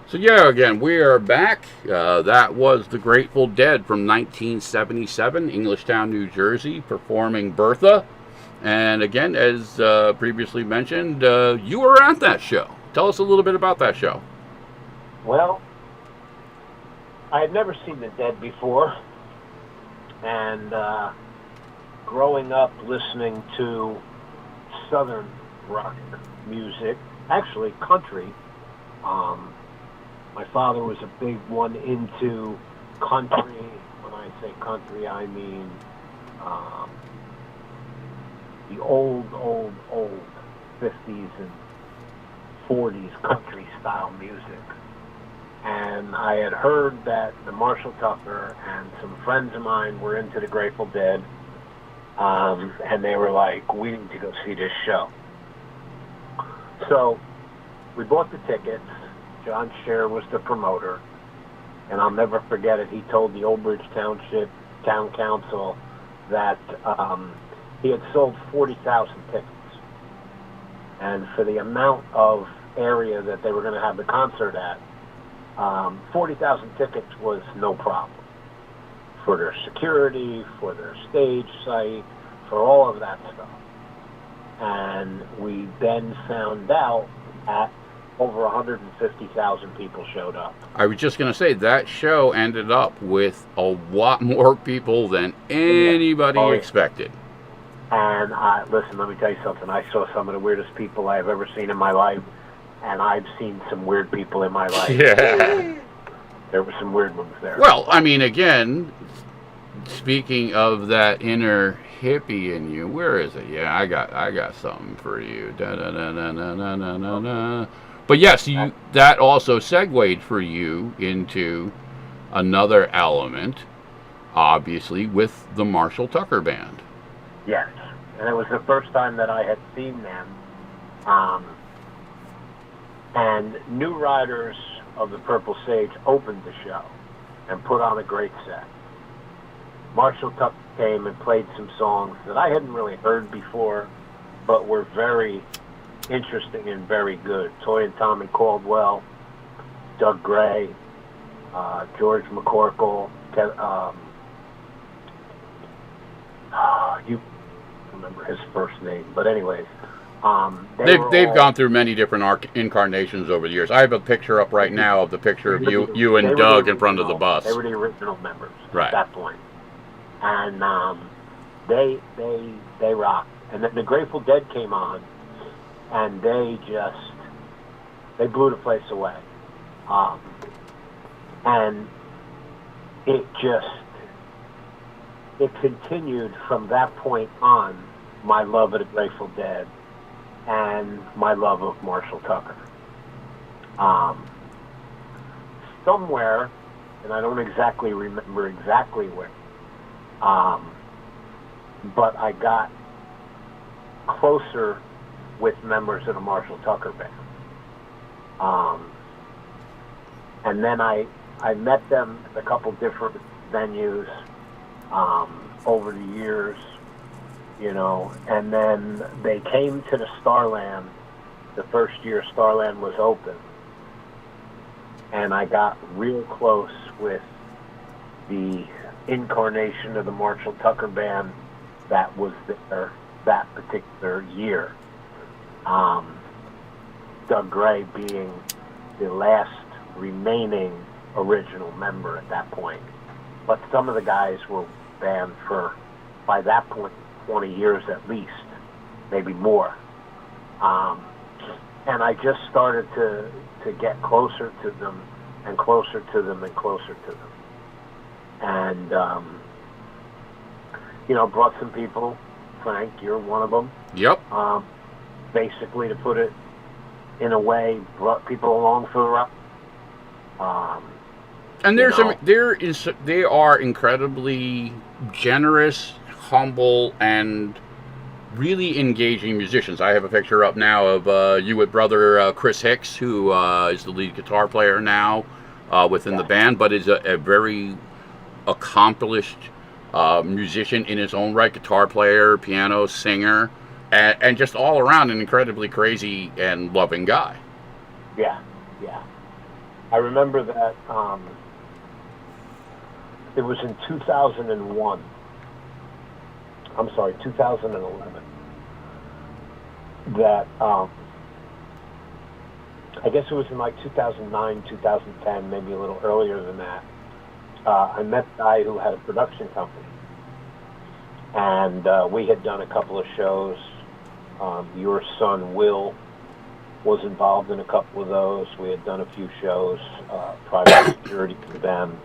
So yeah, again, we are back. That was the Grateful Dead from 1977, Englishtown, New Jersey, performing Bertha. And again, as previously mentioned, you were at that show. Tell us a little bit about that show. Well, I had never seen the Dead before, and growing up listening to Southern rock music, actually country, my father was a big one into country. When I say country, I mean the old 50s and 40s country style music. And I had heard that the Marshall Tucker and some friends of mine were into the Grateful Dead, and they were like, we need to go see this show. So we bought the tickets. John Scher was the promoter, and I'll never forget it. He told the Old Bridge Township Town Council that he had sold 40,000 tickets. And for the amount of area that they were going to have the concert at, 40,000 tickets was no problem for their security, for their stage site, for all of that stuff. And we then found out that over 150,000 people showed up. I was just going to say, that show ended up with a lot more people than anybody expected. And listen, let me tell you something. I saw some of the weirdest people I've ever seen in my life, and I've seen some weird people in my life. Yeah. There were some weird ones there. Well, I mean, again, speaking of that inner hippie in you, where is it? Yeah, I got something for you. Da, da, da, da, da, da, da, da. But yes, that also segued for you into another element, obviously, with the Marshall Tucker Band. Yes, and it was the first time that I had seen them. And New Riders of the Purple Sage opened the show and put on a great set. Marshall Tucker came and played some songs that I hadn't really heard before, but were very interesting and very good. Toy and Tommy Caldwell, Doug Gray, George McCorkle, you remember his first name, but anyways, they've gone through many different incarnations over the years. I have a picture up right now of the picture of you and Doug in front of the bus. They were the original members right at that point, and they rocked. And then the Grateful Dead came on, and they blew the place away, and it continued from that point on, my love of the Grateful Dead and my love of Marshall Tucker. Somewhere, and I don't exactly remember exactly where, but I got closer with members of the Marshall Tucker Band. And then I met them at a couple different venues over the years, you know, and then they came to the Starland the first year Starland was open, and I got real close with the incarnation of the Marshall Tucker Band that was there that particular year. Doug Gray being the last remaining original member at that point. But some of the guys were banned for, by that point, 20 years at least, maybe more. And I just started to get closer to them and closer to them and closer to them. And, you know, brought some people. Frank, you're one of them. Yep. Basically, to put it in a way, brought people along for the ride. And they are incredibly generous, humble, and really engaging musicians. I have a picture up now of you with brother Chris Hicks, who is the lead guitar player now within the band, but is a very accomplished musician in his own right, guitar player, piano, singer, and just all around an incredibly crazy and loving guy. Yeah, yeah. I remember that it was in 2001. I'm sorry, 2011. That I guess it was in like 2009, 2010, maybe a little earlier than that. I met a guy who had a production company, and we had done a couple of shows. Your son Will was involved in a couple of those. We had done a few shows, private security for them.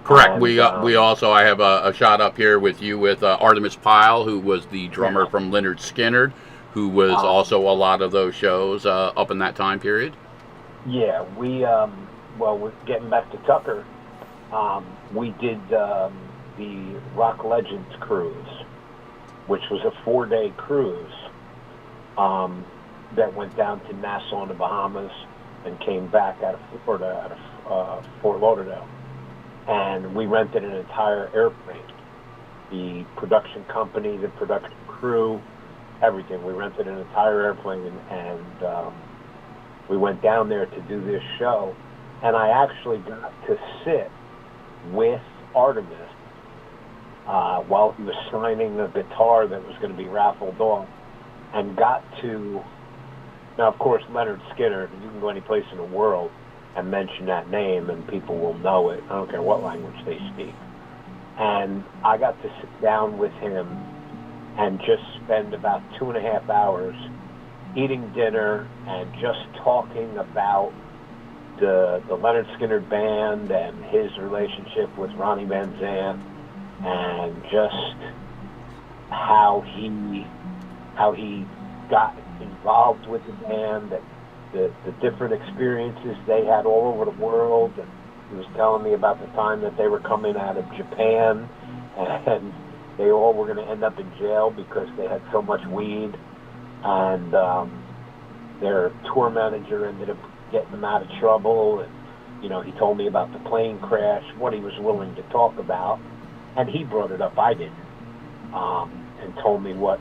Correct. And, We also, I have a shot up here with you with Artemis Pyle, who was the drummer Yeah. from Leonard Skinner, who was also a lot of those shows up in that time period. Yeah, we're getting back to Tucker. We did the Rock Legends cruise, which was a 4-day cruise that went down to Nassau in the Bahamas and came back out of Florida, out of Fort Lauderdale. And we rented an entire airplane. The production company, the production crew, everything. We rented an entire airplane, and we went down there to do this show. And I actually got to sit with Artemis while he was signing a guitar that was going to be raffled off, and got to, now of course Leonard Skinner, you can go any place in the world and mention that name and people will know it. I don't care what language they speak. And I got to sit down with him and just spend about 2.5 hours eating dinner and just talking about the Leonard Skinner band and his relationship with Ronnie Van Zant, and just how he got involved with the band, and the different experiences they had all over the world. And he was telling me about the time that they were coming out of Japan, and they all were going to end up in jail because they had so much weed, and their tour manager ended up getting them out of trouble. And he told me about the plane crash, what he was willing to talk about, and he brought it up, I didn't, and told me what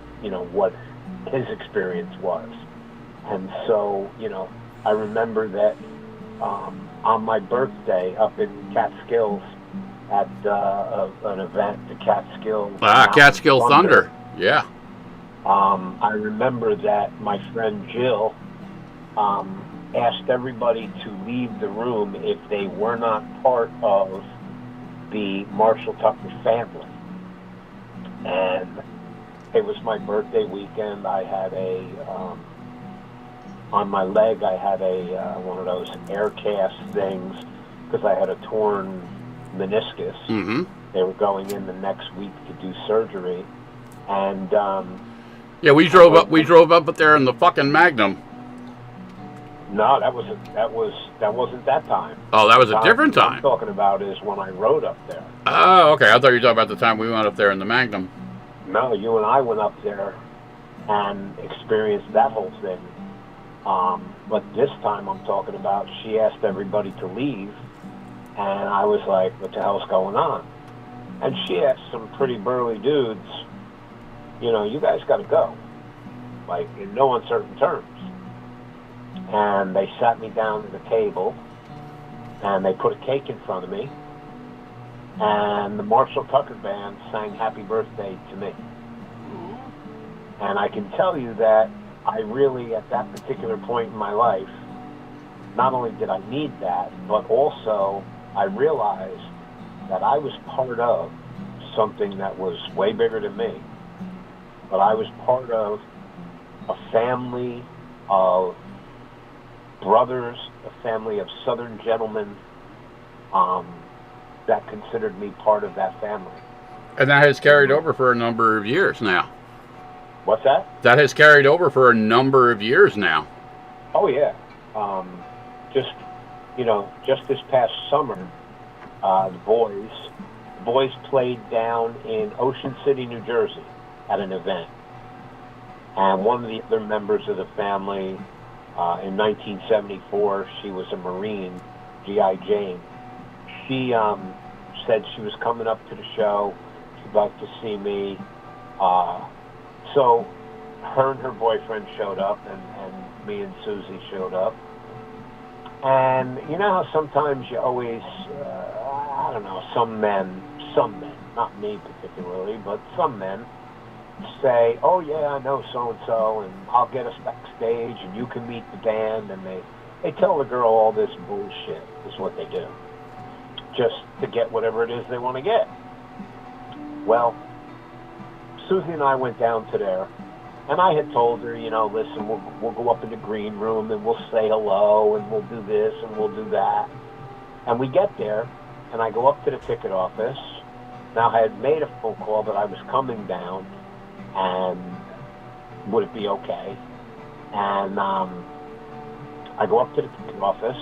his experience was. And so I remember that on my birthday up in Catskills at an event, the Catskill Catskill Thunder. Yeah. I remember that my friend Jill asked everybody to leave the room if they were not part of the Marshall Tucker family. And it was my birthday weekend. I had on my leg, I had one of those air cast things because I had a torn meniscus. Mm-hmm. They were going in the next week to do surgery, and yeah, we drove up there in the fucking Magnum. No, that wasn't that time. Oh, that was a different time. What I'm talking about is when I rode up there. Oh, okay. I thought you were talking about the time we went up there in the Magnum. No, you and I went up there and experienced that whole thing. But this time I'm talking about, she asked everybody to leave, and I was like, what the hell's going on? And she asked some pretty burly dudes, you guys got to go, like in no uncertain terms. And they sat me down at the table, and they put a cake in front of me, and the Marshall Tucker Band sang Happy Birthday to me. And I can tell you that I really, at that particular point in my life, not only did I need that, but also I realized that I was part of something that was way bigger than me. But I was part of a family of brothers, a family of Southern gentlemen that considered me part of that family. And that has carried over for a number of years now. What's that? That has carried over for a number of years now. Oh, yeah. Just this past summer, the boys played down in Ocean City, New Jersey at an event. And one of the other members of the family, in 1974, she was a Marine, G.I. Jane. She said she was coming up to the show. She'd like to see me. So her and her boyfriend showed up, and me and Susie showed up. And you know how sometimes you always, I don't know, some men, not me particularly, but some men say, oh yeah, I know so-and-so, and I'll get us backstage, and you can meet the band, and they tell the girl all this bullshit is what they do, just to get whatever it is they want to get. Well, Susie and I went down to there, and I had told her, you know, listen, we'll go up in the green room, and we'll say hello, and we'll do this, and we'll do that. And we get there, and I go up to the ticket office. Now, I had made a phone call that I was coming down, and would it be okay? And I go up to the ticket office,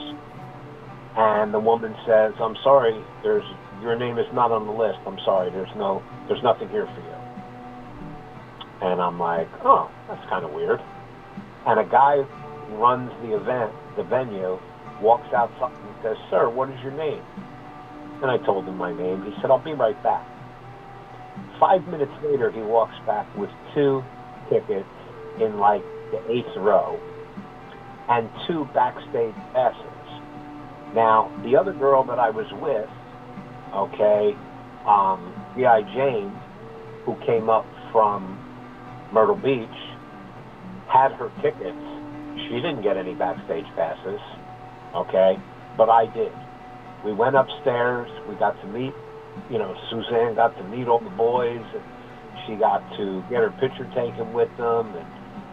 and the woman says, I'm sorry, your name is not on the list. I'm sorry, there's nothing here for you. And I'm like, oh, that's kind of weird. And a guy who runs the venue, walks outside and says, sir, what is your name? And I told him my name. He said, I'll be right back. 5 minutes later, he walks back with 2 tickets in like the 8th row and 2 backstage passes. Now, the other girl that I was with, okay, B.I. Jane, who came up from Myrtle Beach, had her tickets. She didn't get any backstage passes, okay, but I did. We went upstairs. We got to meet, you know, Suzanne got to meet all the boys, and she got to get her picture taken with them, and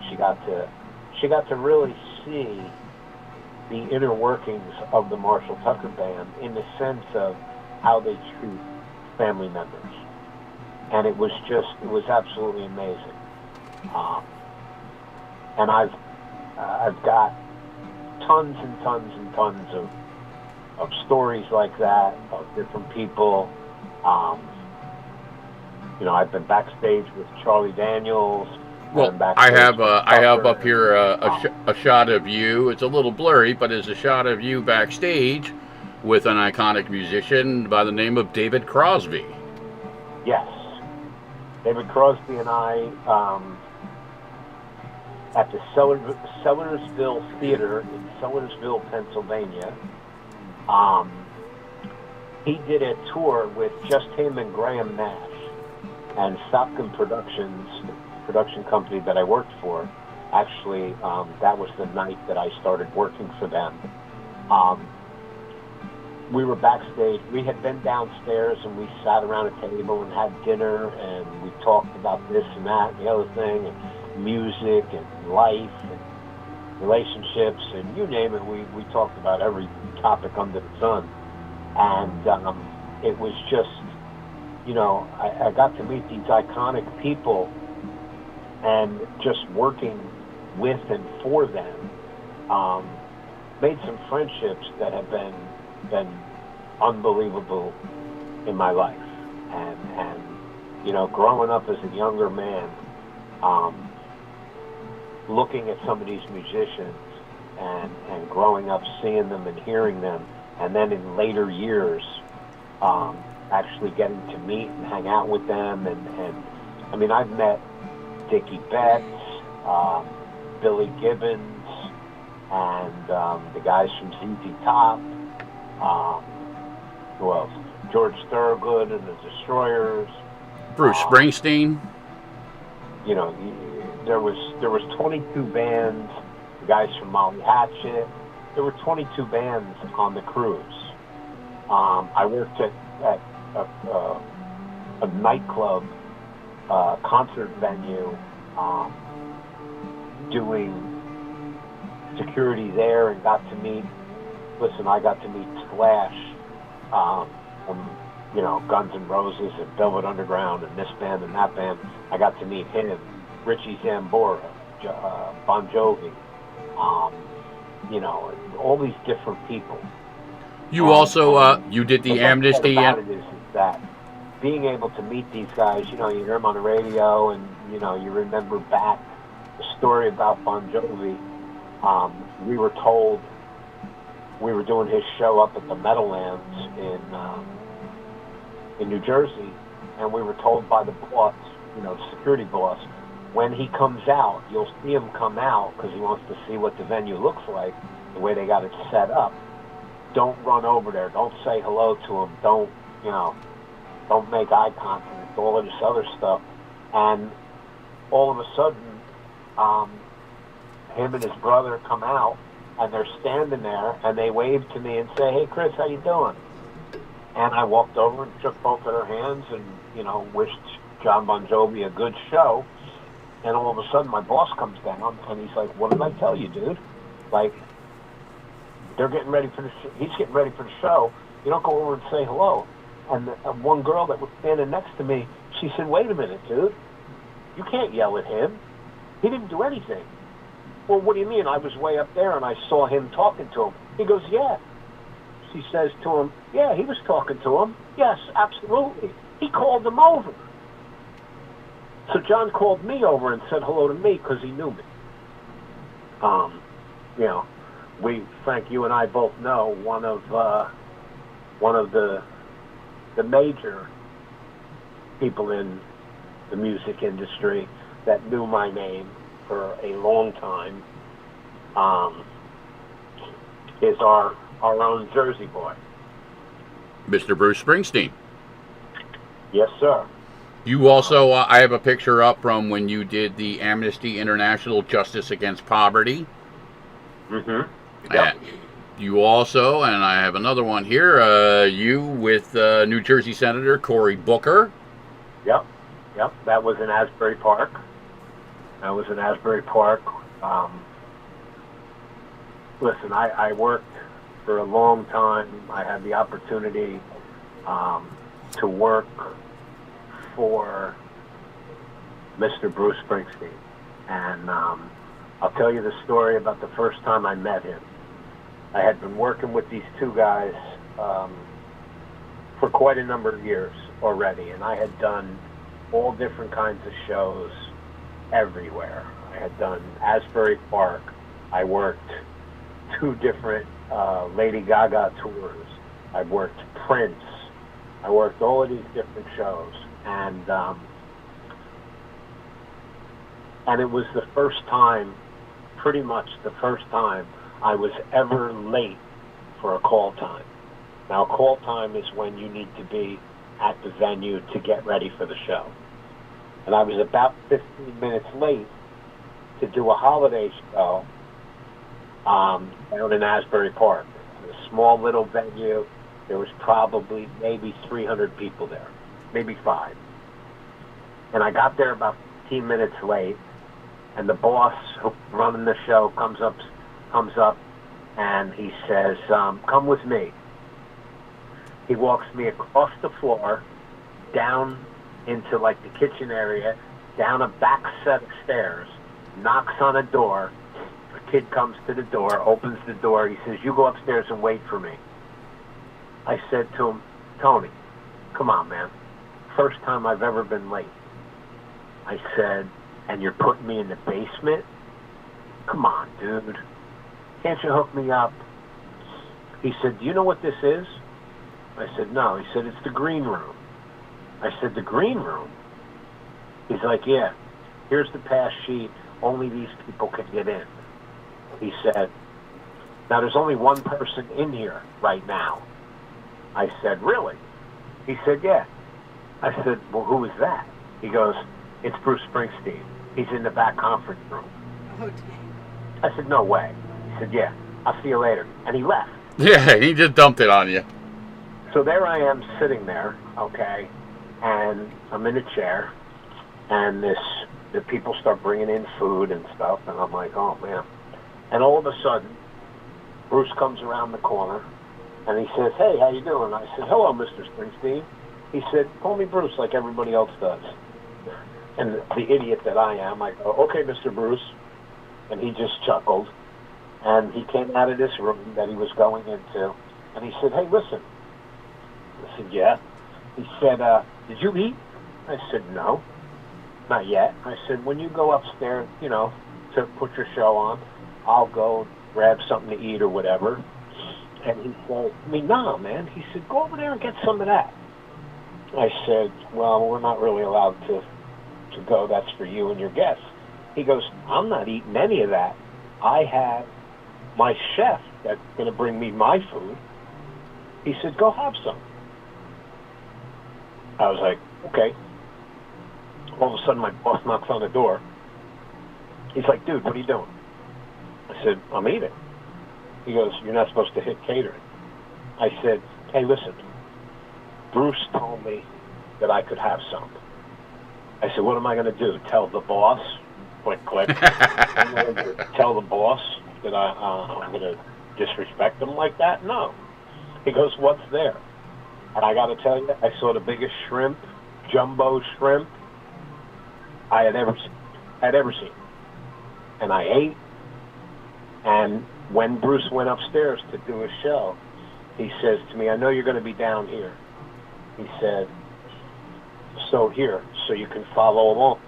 she got to really see the inner workings of the Marshall Tucker Band in the sense of how they treat family members. And it was absolutely amazing. And I've got tons and tons and tons of stories like that, of different people. You know, I've been backstage with Charlie Daniels. Well, I have up here a shot of you. It's a little blurry, but it's a shot of you backstage with an iconic musician by the name of David Crosby. Yes. David Crosby and I, at the Sellersville Theater in Sellersville, Pennsylvania, he did a tour with just him and Graham Nash, and Falcon Productions, production company that I worked for. Actually, that was the night that I started working for them. We were backstage. We had been downstairs, and we sat around a table and had dinner, and we talked about this and that and the other thing, and music and life and relationships, and you name it. We talked about every topic under the sun. And it was just, you know, I got to meet these iconic people, and just working with and for them, made some friendships that have been unbelievable in my life. And you know, growing up as a younger man, looking at some of these musicians and growing up seeing them and hearing them, and then in later years actually getting to meet and hang out with them, and I mean, I've met Dickie Betts, Billy Gibbons, and the guys from ZZ Top. Who else? George Thorogood and the Destroyers. Bruce Springsteen. You know, there was 22 bands. The guys from Molly Hatchet. There were 22 bands on the cruise. I worked at a nightclub, concert venue, doing security there, and got to meet. Listen, I got to meet Slash, from, you know, Guns N' Roses and Velvet Underground and this band and that band. I got to meet him, Richie Zambora, Bon Jovi, you know, all these different people. You also, you did the Amnesty. About it is that being able to meet these guys, you know, you hear them on the radio, and, you know, you remember back the story about Bon Jovi. We were told, we were doing his show up at the Meadowlands in New Jersey, and we were told by the boss, you know, the security boss, when he comes out, you'll see him come out because he wants to see what the venue looks like, the way they got it set up. Don't run over there. Don't say hello to him. Don't make eye contact, all of this other stuff. And all of a sudden, him and his brother come out, and they're standing there, and they wave to me and say, "Hey, Chris, how you doing?" And I walked over and shook both of their hands and, wished John Bon Jovi a good show. And all of a sudden, my boss comes down, and he's like, "What did I tell you, dude? Like, they're getting ready for the he's getting ready for the show. You don't go over and say hello." And one girl that was standing next to me, she said, "Wait a minute, dude. You can't yell at him. He didn't do anything." "Well, what do you mean? I was way up there, and I saw him talking to him." He goes, "Yeah." She says to him, "Yeah, he was talking to him. Yes, absolutely. He called him over." So John called me over and said hello to me because he knew me. Frank, you and I both know one of the major people in the music industry that knew my name for a long time is our own Jersey boy, Mr. Bruce Springsteen. Yes, sir. You also, I have a picture up from when you did the Amnesty International Justice Against Poverty. Mm-hmm. Yep. You also, and I have another one here, you with New Jersey Senator Cory Booker. Yep. That was in Asbury Park. Listen, I worked for a long time. I had the opportunity to work for Mr. Bruce Springsteen. And I'll tell you the story about the first time I met him. I had been working with these two guys for quite a number of years already, and I had done all different kinds of shows everywhere. I had done Asbury Park. I worked 2 different Lady Gaga tours. I worked Prince. I worked all of these different shows, and it was the first time, pretty much the first time, I was ever late for a call time. Now, call time is when you need to be at the venue to get ready for the show. And I was about 15 minutes late to do a holiday show down in Asbury Park. A small little venue. There was probably maybe 300 people there, maybe 5. And I got there about 15 minutes late, and the boss who's running the show comes up and he says, "Come with me." He walks me across the floor, down into like the kitchen area, down a back set of stairs, knocks on a door. A kid comes to the door, opens the door. He says, "You go upstairs and wait for me." I said to him, "Tony, come on, man. First time I've ever been late." I said, "And you're putting me in the basement? Come on, dude. Can't you hook me up?" He said, "Do you know what this is?" I said, "No." He said, "It's the green room." I said, "The green room?" He's like, "Yeah. Here's the pass sheet. Only these people can get in." He said, "Now there's only one person in here right now." I said, "Really?" He said, "Yeah." I said, "Well, who is that?" He goes, "It's Bruce Springsteen. He's in the back conference room." Oh, dang. I said, "No way." He said, "Yeah, I'll see you later." And he left. Yeah, he just dumped it on you. So there I am sitting there, okay, and I'm in a chair, and the people start bringing in food and stuff, and I'm like, oh, man. And all of a sudden, Bruce comes around the corner, and he says, "Hey, how you doing?" I said, "Hello, Mr. Springsteen." He said, "Call me Bruce like everybody else does." And the idiot that I am, I go, "Okay, Mr. Bruce." And he just chuckled. And he came out of this room that he was going into, and he said, "Hey, listen." I said, "Yeah." He said, "Did you eat?" I said, "No, not yet." I said, "When you go upstairs, to put your show on, I'll go grab something to eat or whatever." And he said, "No, man." He said, "Go over there and get some of that." I said, "Well, we're not really allowed to to go. That's for you and your guests. He goes, I'm not eating any of that. I have my chef that's going to bring me my food. He said, go have some. I was like, okay. All of a sudden, my boss knocks on the door. He's like, dude, what are you doing? I said, I'm eating. He goes, you're not supposed to hit catering. I said, hey, listen, Bruce told me that I could have some. I said, what am I going to do? Tell the boss? Click, click. Tell the boss that I'm going to disrespect him like that? No. He goes, what's there? And I got to tell you, I saw the biggest shrimp, jumbo shrimp, I had ever seen. And I ate. And when Bruce went upstairs to do his show, he says to me, I know you're going to be down here. He said, so here, so you can follow along.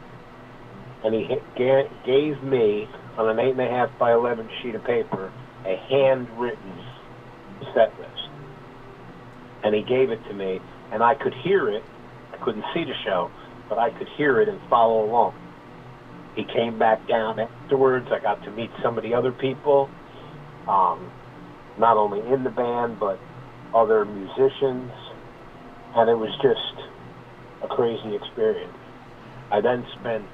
And he gave me, on an 8.5 by 11 sheet of paper, a handwritten set list. And he gave it to me, and I could hear it. I couldn't see the show, but I could hear it and follow along. He came back down afterwards. I got to meet some of the other people, not only in the band, but other musicians. And it was just a crazy experience. I then spent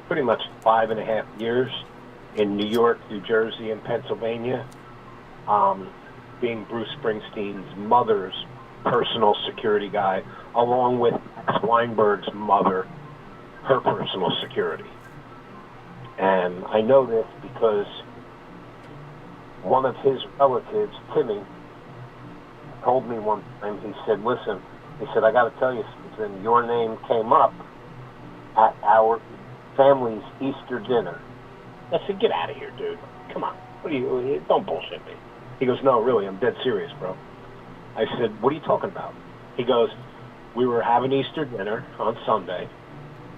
pretty much 5.5 years in New York, New Jersey, and Pennsylvania, being Bruce Springsteen's mother's personal security guy, along with Weinberg's mother, her personal security. And I know this because one of his relatives, Timmy, told me one time, he said, listen, he said, I got to tell you something. Your name came up at our family's Easter dinner. I said, get out of here, dude. Come on. Don't bullshit me. He goes, no, really, I'm dead serious, bro. I said, what are you talking about? He goes, we were having Easter dinner on Sunday,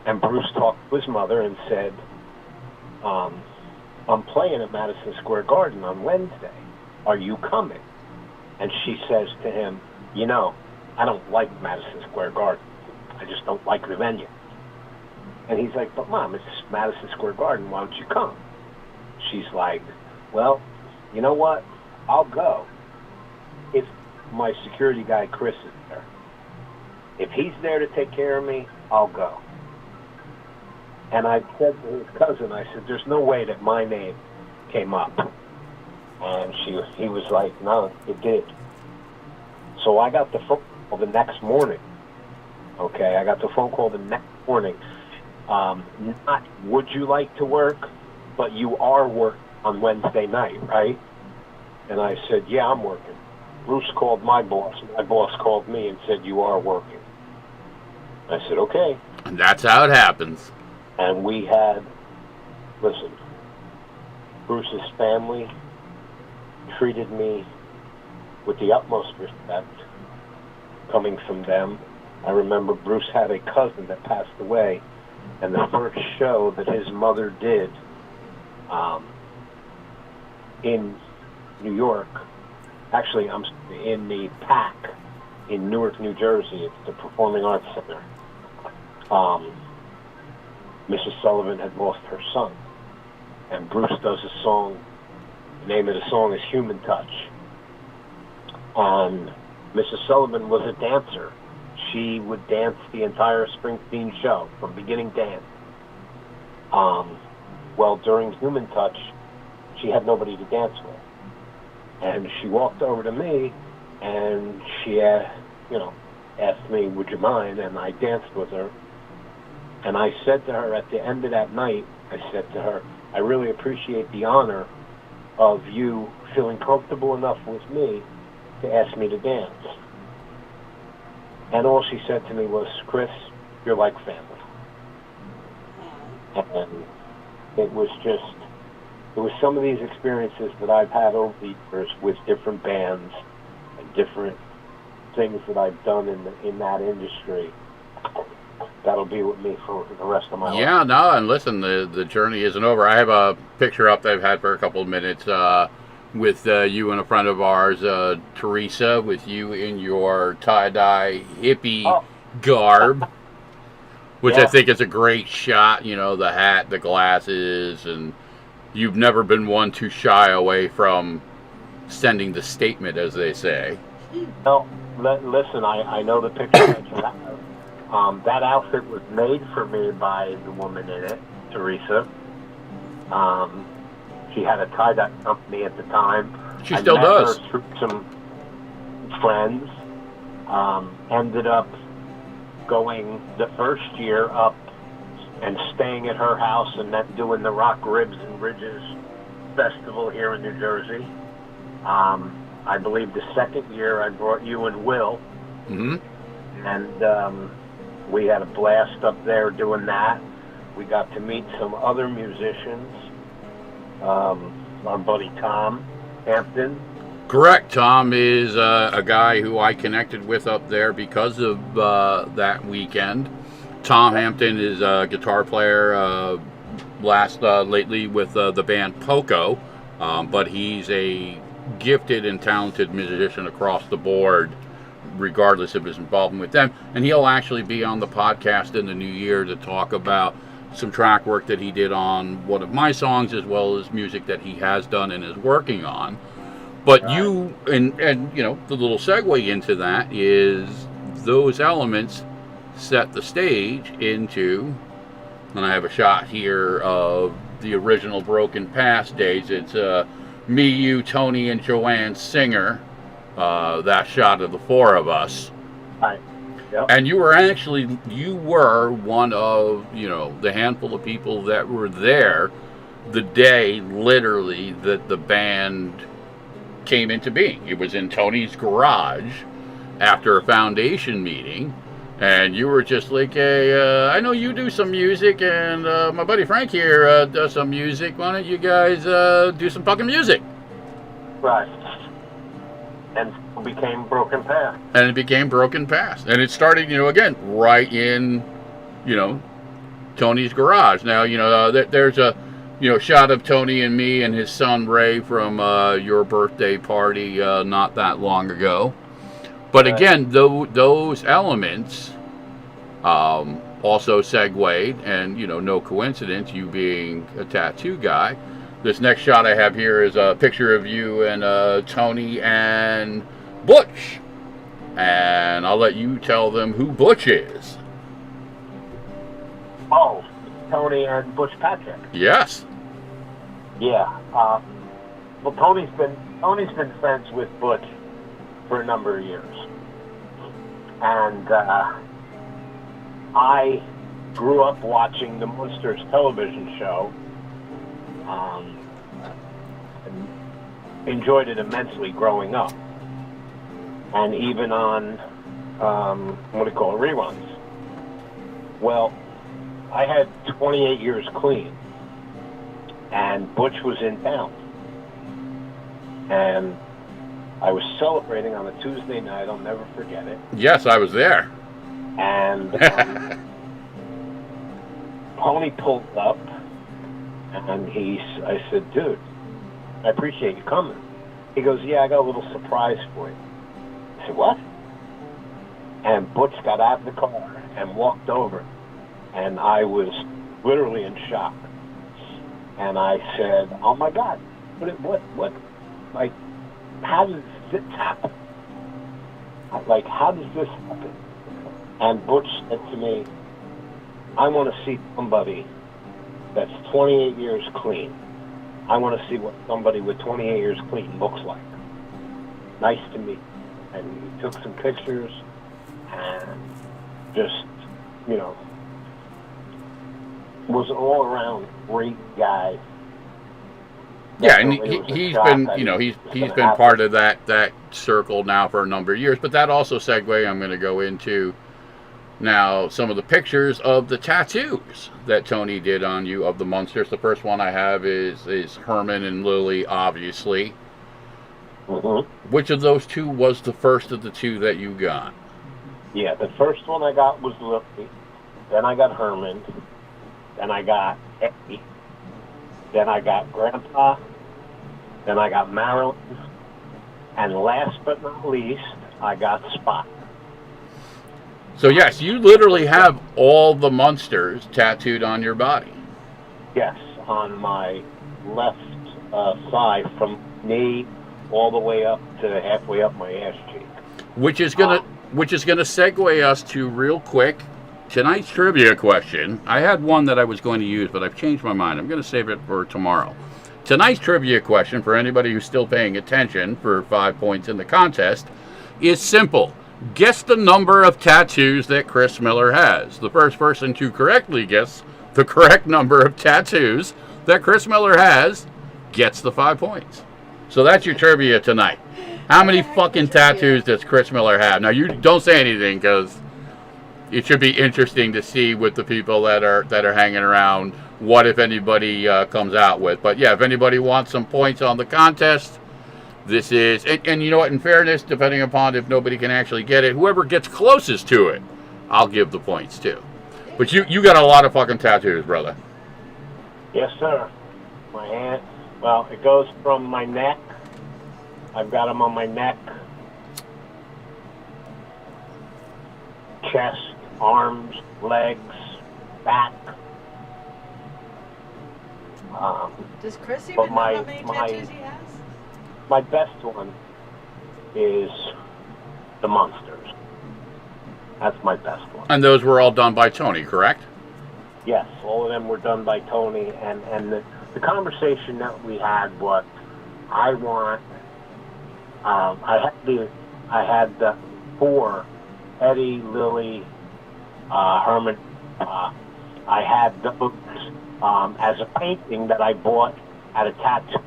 and Bruce talked to his mother and said, I'm playing at Madison Square Garden on Wednesday. Are you coming? And she says to him, you know, I don't like Madison Square Garden. I just don't like the venue. And he's like, but Mom, it's Madison Square Garden. Why don't you come? She's like, well, you know what? I'll go if my security guy, Chris, is there. If he's there to take care of me, I'll go. And I said to his cousin, I said, there's no way that my name came up. And he was like, no, it did. So I got the phone call the next morning. Okay, I got the phone call the next morning. Not would you like to work, but you are working on Wednesday night, right? And I said, yeah, I'm working. Bruce called my boss. My boss called me and said, you are working. I said, okay. And that's how it happens. And we had, listen, Bruce's family treated me with the utmost respect coming from them. I remember Bruce had a cousin that passed away, and the first show that his mother did in New York, actually I'm in the PAC in Newark, New Jersey. It's the Performing Arts Center. Mrs. Sullivan had lost her son, and Bruce does a song. The name of the song is Human Touch. And Mrs. Sullivan was a dancer. She would dance the entire Springsteen show from beginning to end. Well, during Human Touch, she had nobody to dance with. And she walked over to me, and she asked me, would you mind? And I danced with her. And I said to her at the end of that night, I said to her, I really appreciate the honor of you feeling comfortable enough with me to ask me to dance. And all she said to me was, Chris, you're like family. And it was some of these experiences that I've had over the years with different bands and different things that I've done in that industry. That'll be with me for the rest of my life. Yeah, no, and listen, the journey isn't over. I have a picture up that I've had for a couple of minutes with you and a friend of ours, Teresa, with you in your tie-dye hippie garb. which Yeah. I think is a great shot. The hat, the glasses, and you've never been one to shy away from sending the statement, as they say. No, listen, I know the picture that you have. That outfit was made for me by the woman in it, Teresa. She had a tie-dye company at the time. She still I met does. her through some friends. Ended up going the first year up and staying at her house and then doing the Rock Ribs and Ridges Festival here in New Jersey. I believe the second year I brought you and Will, and we had a blast up there doing that. We got to meet some other musicians. Our buddy Tom Hampton. Correct. Tom is a guy who I connected with up there because of that weekend. Tom Hampton is a guitar player lately with the band Poco, but he's a gifted and talented musician across the board, regardless of his involvement with them. And he'll actually be on the podcast in the new year to talk about some track work that he did on one of my songs, as well as music that he has done and is working on. But Right. you, and the little segue into that is those elements set the stage into, and I have a shot here of the original Broken Past days. It's me, you, Tony, and Joanne Singer, that shot of the four of us. Right. Yep. And you were one of, the handful of people that were there the day, literally, that the band came into being. It was in Tony's garage after a foundation meeting, and you were just like, hey, I know you do some music, and my buddy Frank here does some music. Why don't you guys do some fucking music? Right. And it became Broken Path. And it became Broken Past. And it started, again, right in, Tony's garage. Now, there's a, shot of Tony and me and his son Ray from your birthday party not that long ago. But Right. again, those elements also segued, and, no coincidence, you being a tattoo guy. This next shot I have here is a picture of you and Tony and Butch. And I'll let you tell them who Butch is. Oh, Tony and Butch Patrick. Yes. Yeah. Well, Tony's been friends with Butch for a number of years, and I grew up watching the Monsters television show, and enjoyed it immensely growing up, and even on reruns. Well, I had 28 years clean, and Butch was in town, and I was celebrating on a Tuesday night. I'll never forget it. Yes, I was there. And Tony pulled up, and I said, dude, I appreciate you coming. He goes, yeah, I got a little surprise for you. I said, what? And Butch got out of the car and walked over, and I was literally in shock. And I said, oh my God, what, like, how does this happen? Like, how does this happen? And Butch said to me, I want to see somebody that's 28 years clean. I want to see what somebody with 28 years clean looks like. Nice to meet. And he took some pictures and just, was an all-around great guy. Yeah, and Definitely was a he's shock been, that he's been part of that circle now for a number of years. But that also segue, I'm going to go into now some of the pictures of the tattoos that Tony did on you of the Monsters. The first one I have is Herman and Lily, obviously. Mm-hmm. Which of those two was the first of the two that you got? Yeah, the first one I got was Lily. Then I got Herman. Then I got Eddie. Then I got Grandpa. Then I got Marilyn. And last but not least, I got Spot. So yes, you literally have all the monsters tattooed on your body. Yes, on my left side, from knee all the way up to halfway up my ass cheek. Which is gonna segue us to real quick tonight's trivia question. I had one that I was going to use, but I've changed my mind. I'm going to save it for tomorrow. Tonight's trivia question, for anybody who's still paying attention, for 5 points in the contest, is simple. Guess the number of tattoos that Chris Miller has. The first person to correctly guess the correct number of tattoos that Chris Miller has gets the 5 points. So that's your trivia tonight. How many fucking tattoos does Chris Miller have? Now, you don't say anything, because it should be interesting to see with the people that are hanging around what, if anybody, comes out with. But yeah, if anybody wants some points on the contest, this is, and you know what, in fairness, depending upon if nobody can actually get it, whoever gets closest to it, I'll give the points to. But you got a lot of fucking tattoos, brother. Yes, sir. My hand, well, it goes from my neck. I've got them on my neck, chest, arms, legs, back. Does Chris even but know my- how many my- tattoos he has? My best one is the monsters. That's my best one. And those were all done by Tony, correct? Yes, all of them were done by Tony, and the conversation that we had was, I want, I had the 4, Eddie, Lily, Herman, I had those as a painting that I bought at a tattoo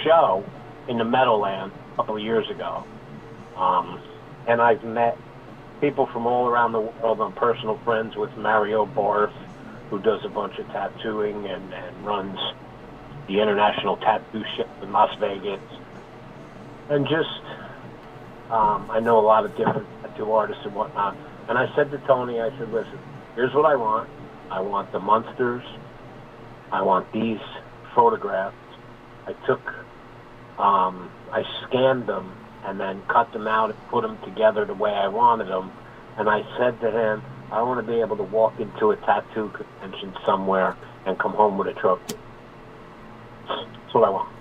show in the Meadowland a couple of years ago. And I've met people from all around the world. I'm personal friends with Mario Barth, who does a bunch of tattooing and runs the International Tattoo Show in Las Vegas. And just, I know a lot of different tattoo artists and whatnot. And I said to Tony, I said, listen, here's what I want. I want the monsters. I want these photographs. I took, I scanned them and then cut them out and put them together the way I wanted them. And I said to him, I want to be able to walk into a tattoo convention somewhere and come home with a trophy. That's what I want.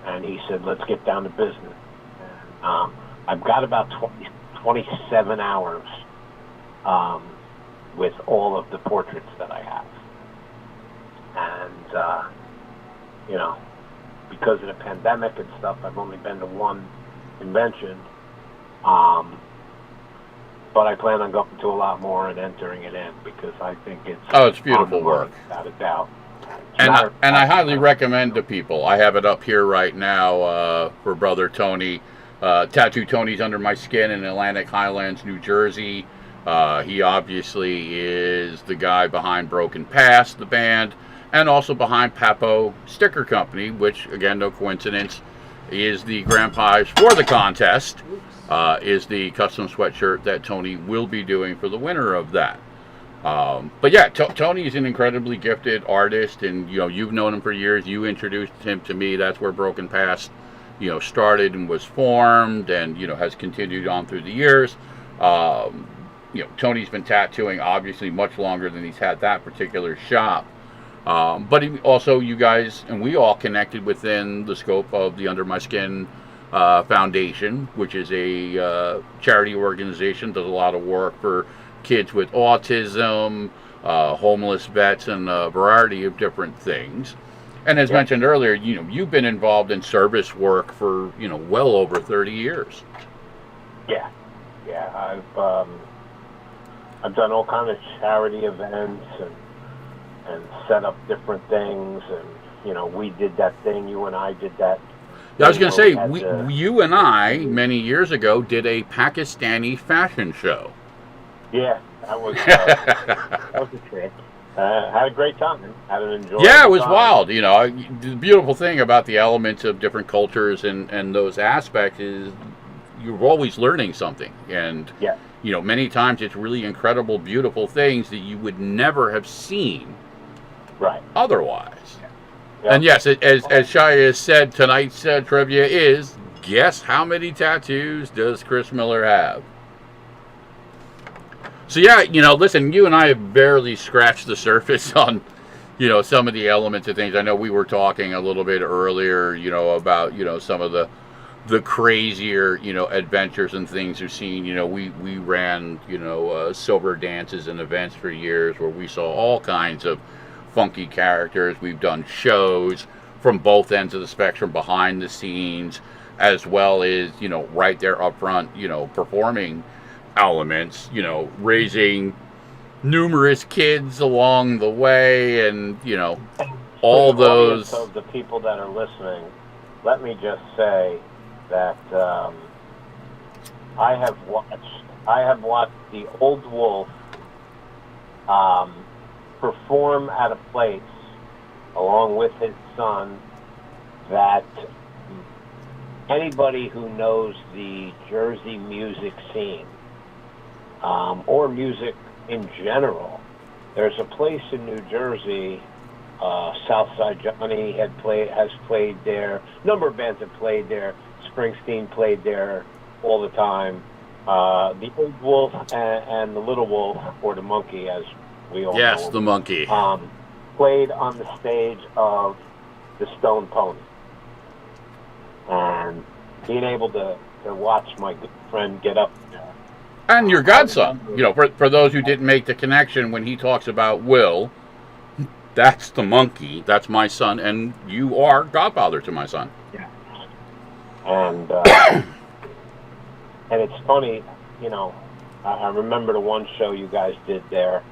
And he said, let's get down to business. And, I've got about 27 hours with all of the portraits that I have. And, you know, because of the pandemic and stuff, I've only been to one convention. But I plan on going to a lot more and entering it in, because I think it's beautiful work, without a doubt. And I highly recommend to people. I have it up here right now for Brother Tony. Tattoo Tony's Under My Skin in Atlantic Highlands, New Jersey. He obviously is the guy behind Broken Past, the band, and also behind Papo Sticker Company, which, again, no coincidence, is the grand prize for the contest, is the custom sweatshirt that Tony will be doing for the winner of that. But yeah, Tony is an incredibly gifted artist, and you know, you've known him for years. You introduced him to me. That's where Broken Past, you know, started and was formed, and you know, has continued on through the years. You know, Tony's been tattooing obviously much longer than he's had that particular shop. But he also, you guys and we all connected within the scope of the Under My Skin Foundation, which is a charity organization, does a lot of work for kids with autism, homeless vets, and a variety of different things. And as mentioned earlier, you know, you've been involved in service work for, you know, well over 30 years. Yeah, I've done all kinds of charity events and set up different things, and you know, we did that thing. You and I did that. Yeah, I was going to say, you and I many years ago did a Pakistani fashion show. Yeah, that was a trip. Had a great time. Had an enjoyable Yeah, it was time. wild. You know, the beautiful thing about the elements of different cultures and those aspects is you're always learning something. And, you know, many times it's really incredible, beautiful things that you would never have seen otherwise. Yeah. And yes, as Shiya has said, tonight's trivia is, guess how many tattoos does Chris Miller have? So yeah, listen, you and I have barely scratched the surface on, some of the elements of things. I know we were talking a little bit earlier, about, some of the crazier, adventures and things we've seen. We ran, silver dances and events for years where we saw all kinds of funky characters. We've done shows from both ends of the spectrum, behind the scenes, as well as, right there up front, performing elements, raising numerous kids along the way, and, all those. Of the people that are listening, let me just say that I have watched the Old Wolf perform at a place along with his son that anybody who knows the Jersey music scene, or music in general, there's a place in New Jersey, Southside Johnny has played there, a number of bands have played there, Springsteen played there all the time, the Old Wolf and the Little Wolf, or the Monkey as we all know. Yes, the Monkey. Played on the stage of the Stone Pony. And being able to watch my good friend get up there. And your godson, for those who didn't make the connection, when he talks about Will, that's the Monkey, that's my son, and you are godfather to my son. Yeah. And and it's funny, I remember the one show you guys did there,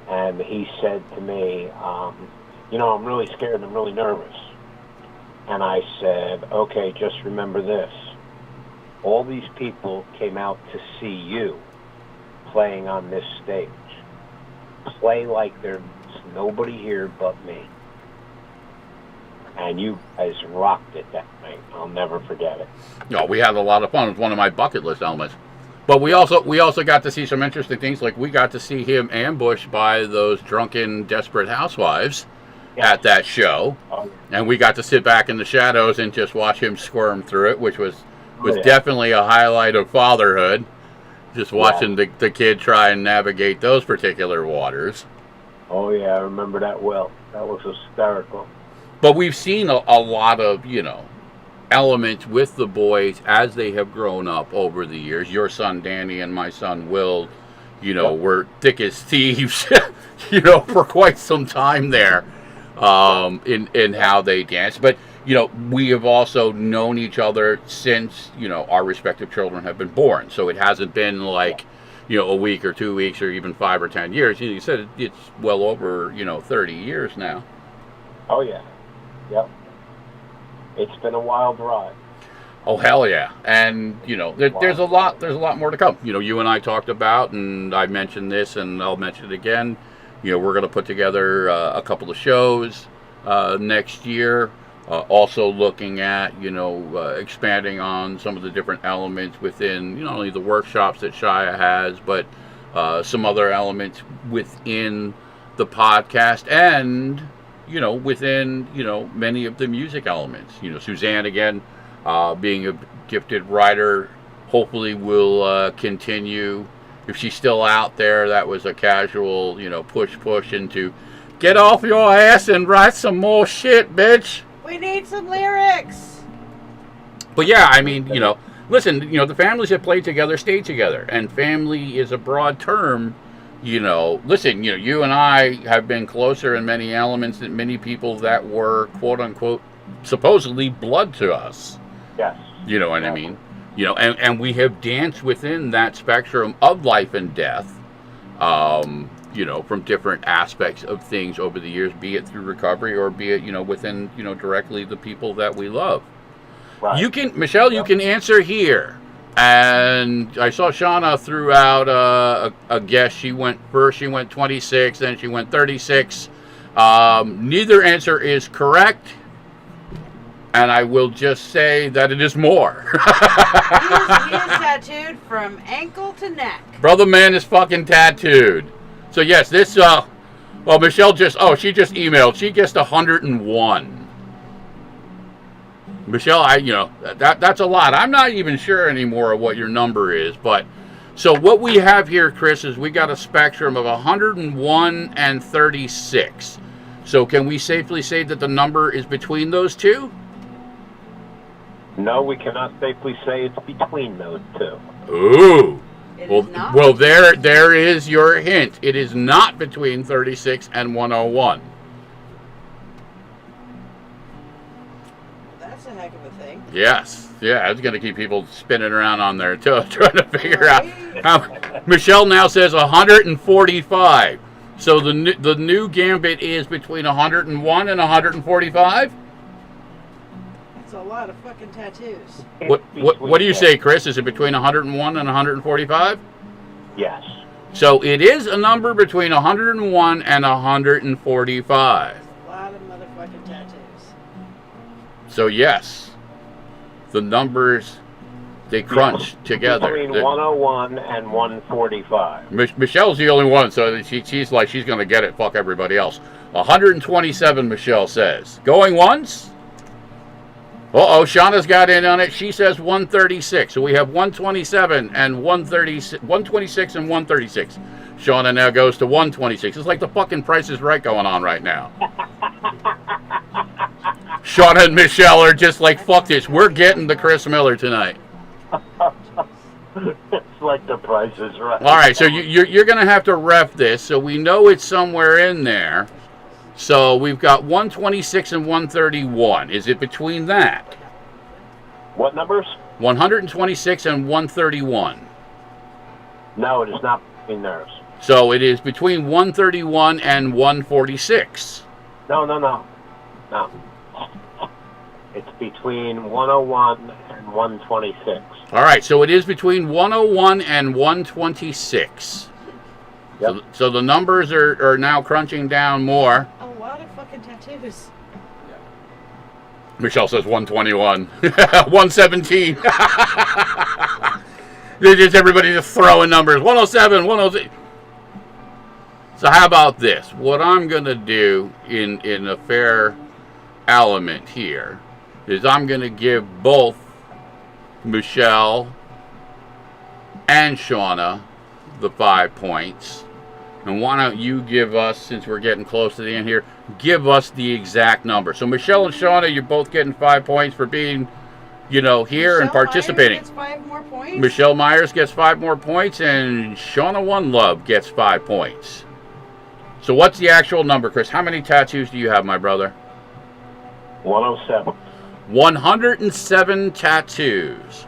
and he said to me, I'm really scared and I'm really nervous. And I said, okay, just remember this. All these people came out to see you playing on this stage. Play like there's nobody here but me. And you guys rocked it that night. I'll never forget it. No, we had a lot of fun. It was one of my bucket list elements. But we also got to see some interesting things. Like we got to see him ambushed by those drunken, desperate housewives. Yes. At that show, and we got to sit back in the shadows and just watch him squirm through it, which was definitely a highlight of fatherhood. Just watching the kid try and navigate those particular waters. Oh yeah, I remember that well. That was hysterical. But we've seen a lot of elements with the boys as they have grown up over the years. Your son Danny and my son Will, were thick as thieves, for quite some time there. In how they dance. But, we have also known each other since, our respective children have been born. So it hasn't been like, a week or 2 weeks or even 5 or 10 years. You said it's well over, 30 years now. Oh, yeah. Yep. It's been a wild ride. Oh, hell yeah. And, there's a lot more to come. You and I talked about, and I mentioned this and I'll mention it again. We're going to put together a couple of shows next year. Also looking at, expanding on some of the different elements within, not only the workshops that Shiya has, but some other elements within the podcast and, within, many of the music elements. Suzanne, again, being a gifted writer, hopefully will continue. If she's still out there, that was a casual, push into get off your ass and write some more shit, bitch. We need some lyrics. But yeah, I mean, listen, the families that play together stay together, and family is a broad term. Listen, you and I have been closer in many elements than many people that were quote unquote supposedly blood to us. Yes. You know what I mean? And we have danced within that spectrum of life and death, from different aspects of things over the years, be it through recovery or be it, within, directly the people that we love. Right. Michelle, you can answer here. And I saw Shauna threw out a guess. She went first, she went 26, then she went 36. Neither answer is correct. And I will just say that it is more. He is tattooed from ankle to neck. Brother man is fucking tattooed. So yes, this, Michelle she just emailed. She guessed 101. Michelle, that's a lot. I'm not even sure anymore what your number is, but So what we have here, Chris, is we got a spectrum of 101 and 36. So can we safely say that the number is between those two? No, we cannot safely say it's between those two. Ooh. It Well, is not. well, there is your hint. It is not between 36 and 101. That's a heck of a thing. Yes. Yeah, it's going to keep people spinning around on their toes trying to figure out how. Michelle now says 145. So the new gambit is between 101 and 145? That's a lot of fucking tattoos. What do you say, Chris? Is it between 101 and 145? Yes. So it is a number between 101 and 145. A lot of motherfucking tattoos. So yes, the numbers, they crunch together. Between 101 and 145. Michelle's the only one, so she's like, she's going to get it. Fuck everybody else. 127, Michelle says. Going once? Uh-oh, Shauna's got in on it. She says 136. So we have 127 and 126 and 136. Shauna now goes to 126. It's like the fucking Price is Right going on right now. Shauna and Michelle are just like, fuck this. We're getting the Chris Miller tonight. It's like the Price is Right. All right, so you're going to have to ref this. So we know it's somewhere in there. So we've got 126 and 131. Is it between that? What numbers? 126 and 131. No, it is not between theirs. So it is between 131 and 146. No. It's between 101 and 126. All right, so it is between 101 and 126. Yep. So the numbers are now crunching down more. A lot of fucking tattoos. Michelle says 121. 117. Just everybody just throwing numbers. 107, 106. So how about this? What I'm going to do in a fair element here is I'm going to give both Michelle and Shauna the 5 points. And why don't you give us, since we're getting close to the end here, give us the exact number. So Michelle and Shauna, you're both getting 5 points for being, here and participating. Myers gets 5 more points. Michelle Myers gets 5 more points, and Shauna One Love gets 5 points. So what's the actual number, Chris? How many tattoos do you have, my brother? 107. 107 tattoos.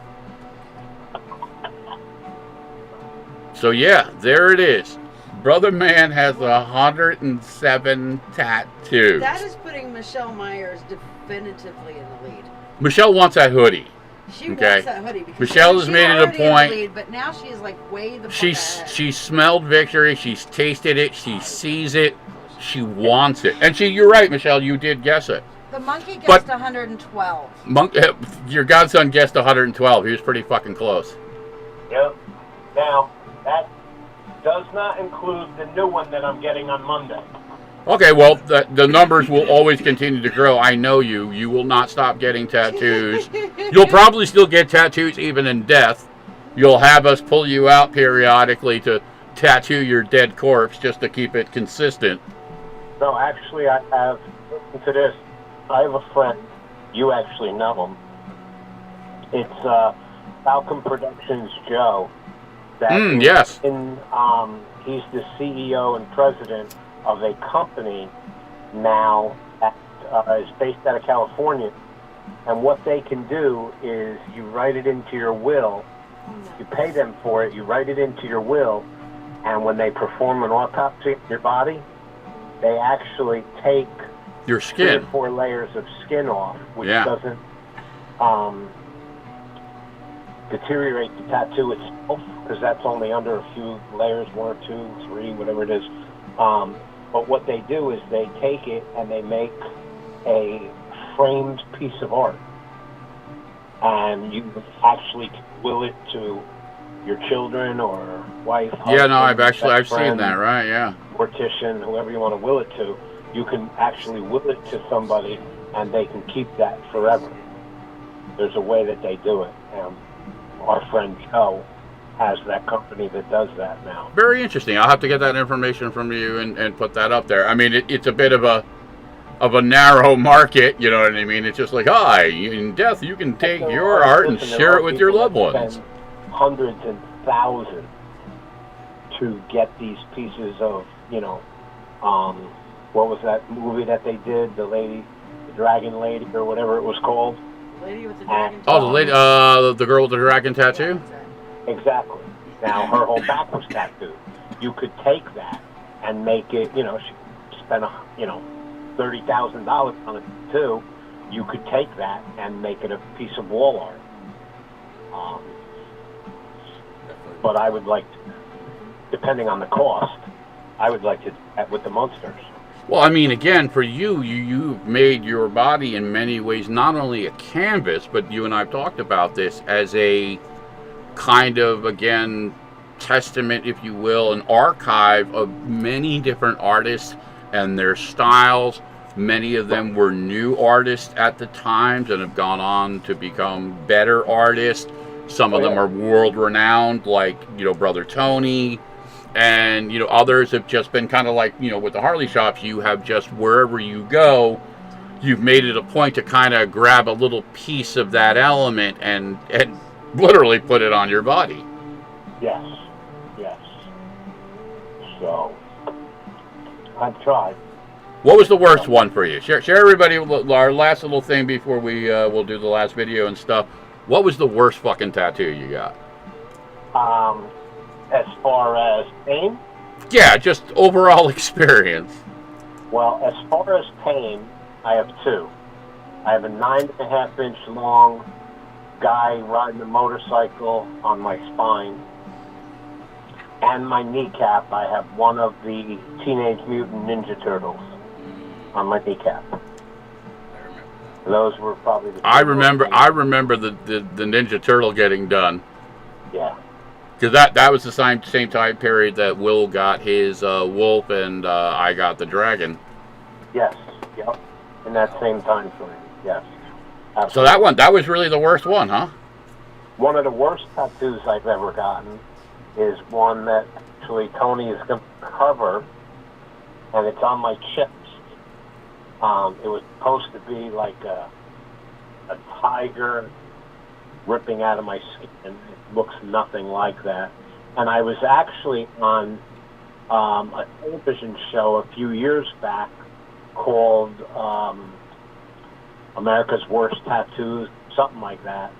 So yeah, there it is. Brother Man has 107 tattoos. That is putting Michelle Myers definitively in the lead. Michelle wants that hoodie. She Okay. wants that hoodie because Michelle has she's made it a already in the point. lead, but now she's like way the fuck ahead. She's smelled victory. She's tasted it. She sees it. She wants it. And you're right, Michelle. You did guess it. The monkey guessed But- 112. Your godson guessed 112. He was pretty fucking close. Yep. Now, that does not include the new one that I'm getting on Monday. Okay, well, the numbers will always continue to grow. I know you. You will not stop getting tattoos. You'll probably still get tattoos even in death. You'll have us pull you out periodically to tattoo your dead corpse just to keep it consistent. No, actually, I have, listen to this. I have a friend, you actually know him. It's Falcon Productions Joe. Yes. He's the CEO and president of a company now that is based out of California. And what they can do is you write it into your will, you pay them for it, you write it into your will, and when they perform an autopsy on your body, they actually take Your 3 skin. or 4 layers of skin off, which Yeah. doesn't deteriorate the tattoo itself, because that's only under a few layers, 1 or 2, 3, whatever it is. But what they do is they take it and they make a framed piece of art, and you actually will it to your children or wife. Yeah, no, husband, I've best seen friend, that, right? Yeah. mortician, whoever you want to will it to. You can actually will it to somebody, and they can keep that forever. There's a way that they do it. Our friend Joe has that company that does that now. Very interesting. I'll have to get that information from you and put that up there. I mean, it's a bit of a narrow market, you know what I mean? It's just like, hi, in death you can take your art and share it with your loved ones. Hundreds and thousands to get these pieces of, what was that movie that they did? The Dragon Lady, or whatever it was called. Lady with the dragon. Oh, the lady, the girl with the dragon tattoo. Exactly. Now her whole back was tattooed. You could take that and make it. She spent $30,000 on it too. You could take that and make it a piece of wall art. But I would like to, depending on the cost, I would like to do that with the monsters. Well, I mean, again, for you've made your body in many ways not only a canvas, but you and I have talked about this as a kind of, again, testament, if you will, an archive of many different artists and their styles. Many of them were new artists at the times and have gone on to become better artists. Some of them are world-renowned, like, Brother Tony. And, others have just been kind of like, with the Harley shops, you have just, wherever you go, you've made it a point to kind of grab a little piece of that element and literally put it on your body. Yes. So, I've tried. What was the worst one for you? Share everybody our last little thing before we'll do the last video and stuff. What was the worst fucking tattoo you got? As far as pain? Yeah, just overall experience. Well, as far as pain, I have two. I have a 9.5-inch long guy riding a motorcycle on my spine. And my kneecap, I have one of the Teenage Mutant Ninja Turtles on my kneecap. Those were probably the I remember the Ninja Turtle getting done. Yeah. Because that was the same time period that Will got his wolf and I got the dragon. Yes. Yep. In that same time frame. Yes. Absolutely. So that was really the worst one, huh? One of the worst tattoos I've ever gotten is one that actually Tony is going to cover, and it's on my chest. It was supposed to be like a tiger ripping out of my skin. It looks nothing like that. And I was actually on a television show a few years back called America's Worst Tattoos, something like that.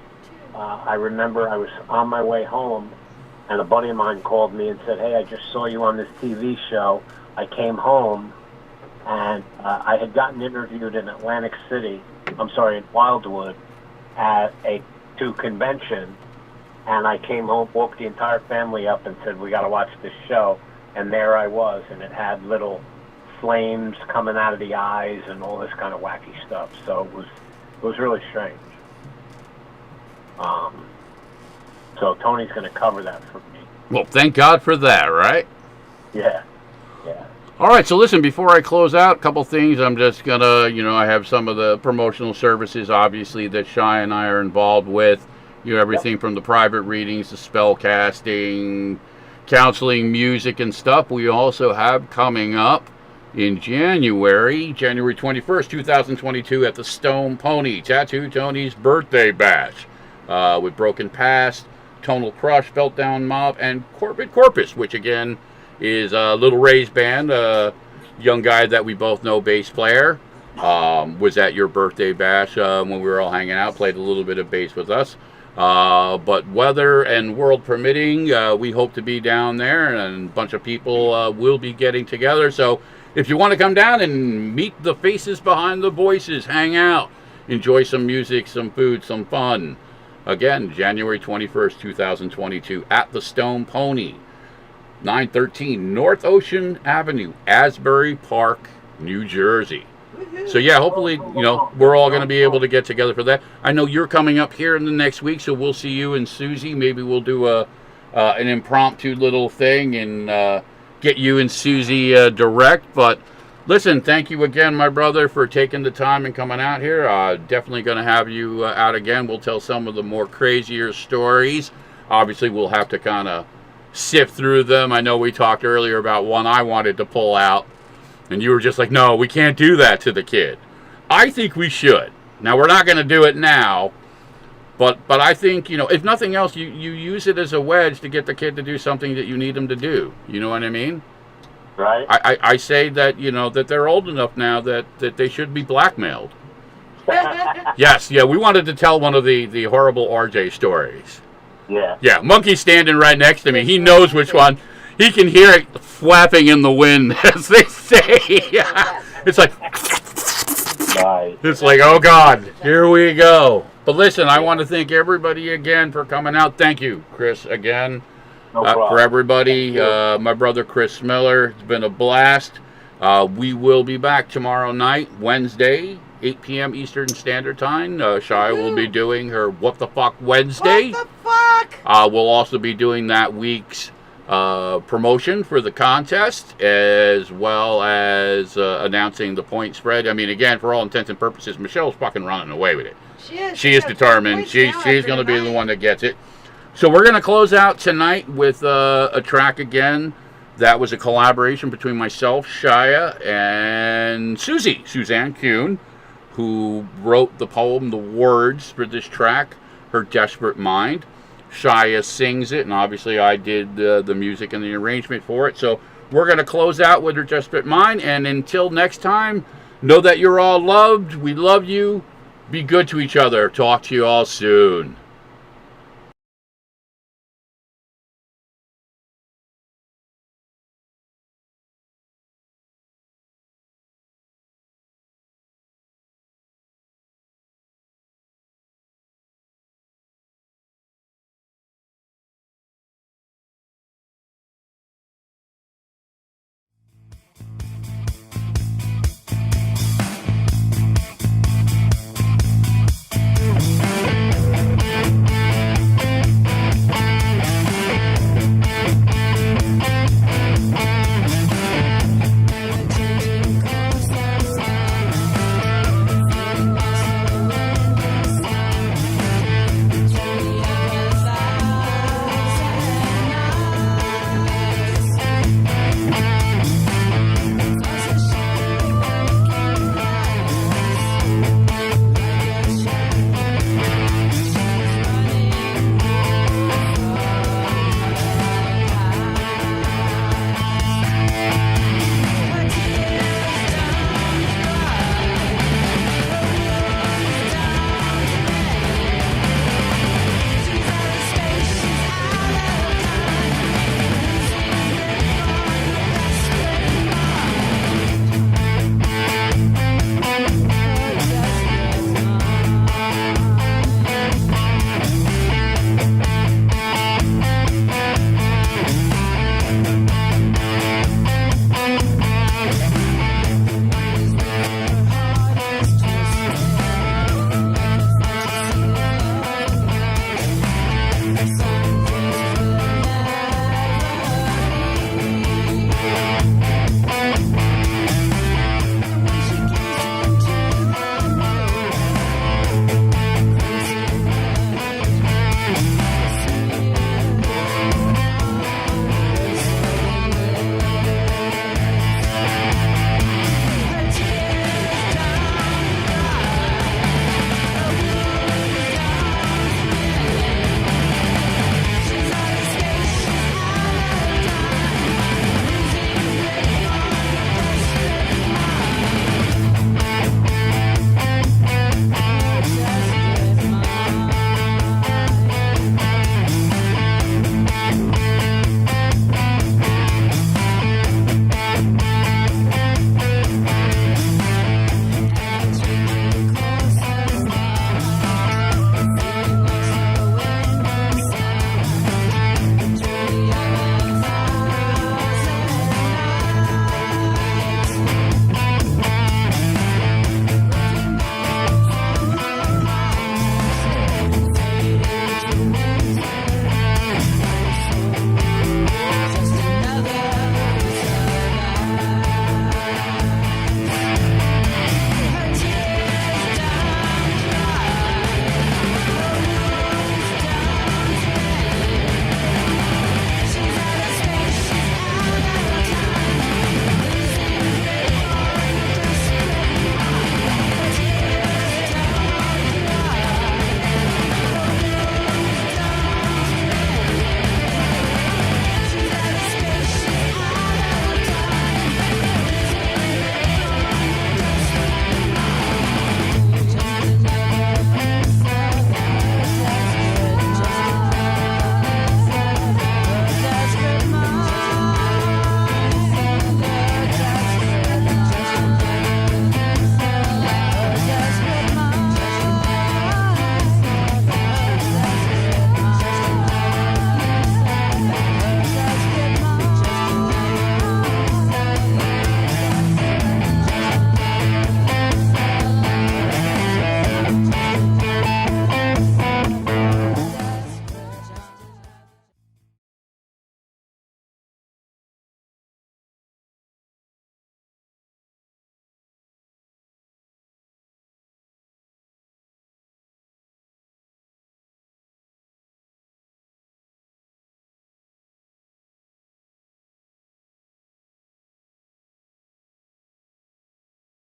I remember I was on my way home, and a buddy of mine called me and said, "Hey, I just saw you on this TV show." I came home, and I had gotten interviewed in in Wildwood, at a convention, and I came home, woke the entire family up, and said, "We got to watch this show." And there I was, and it had little flames coming out of the eyes and all this kind of wacky stuff. So it was really strange. So Tony's going to cover that for me. Well, thank God for that, right? Yeah. All right, so listen, before I close out, a couple things. I'm just going to, I have some of the promotional services, obviously, that Shiya and I are involved with. Everything from the private readings to spell casting, counseling, music, and stuff. We also have coming up in January 21st, 2022, at the Stone Pony, Tattoo Tony's birthday bash, with Broken Past, Tonal Crush, Felt Down Mob, and Corbett Corpus, which again is Little Ray's band, a young guy that we both know, bass player, was at your birthday bash when we were all hanging out, played a little bit of bass with us. But weather and world permitting, we hope to be down there, and a bunch of people will be getting together. So if you want to come down and meet the faces behind the voices, hang out, enjoy some music, some food, some fun. Again, January 21st, 2022, at the Stone Pony, 913 North Ocean Avenue, Asbury Park, New Jersey. So yeah, hopefully, we're all going to be able to get together for that. I know you're coming up here in the next week, so we'll see you and Susie. Maybe we'll do an impromptu little thing and get you and Susie direct. But listen, thank you again, my brother, for taking the time and coming out here. Definitely going to have you out again. We'll tell some of the more crazier stories. Obviously, we'll have to kind of sift through them. I know we talked earlier about one I wanted to pull out, and you were just like, no, we can't do that to the kid. I think we should. Now, we're not going to do it now, but I think, if nothing else, you use it as a wedge to get the kid to do something that you need them to do. You know what I mean? Right. I say that, that they're old enough now that they should be blackmailed. Yes, we wanted to tell one of the horrible RJ stories. Yeah. Yeah, Monkey's standing right next to me. He knows which one. He can hear it flapping in the wind, as they say. It's like, Nice. it's like, oh God, here we go. But listen, I want to thank everybody again for coming out. Thank you, Chris, again. No problem. For everybody, my brother Chris Miller. It's been a blast. We will be back tomorrow night, Wednesday, 8 p.m. Eastern Standard Time. Shiya will be doing her What the Fuck Wednesday. What the fuck? We'll also be doing that week's promotion for the contest, as well as announcing the point spread. I mean, again, for all intents and purposes, Michelle's fucking running away with it. She is determined. She's going to be the one that gets it. So we're going to close out tonight with a track again. That was a collaboration between myself, Shiya, and Suzanne Kuhn, who wrote the poem, the words for this track, Her Desperate Mind. Shiya sings it, and obviously I did the music and the arrangement for it. So we're going to close out with Her Desperate Mind, and until next time, know that you're all loved. We love you. Be good to each other. Talk to you all soon.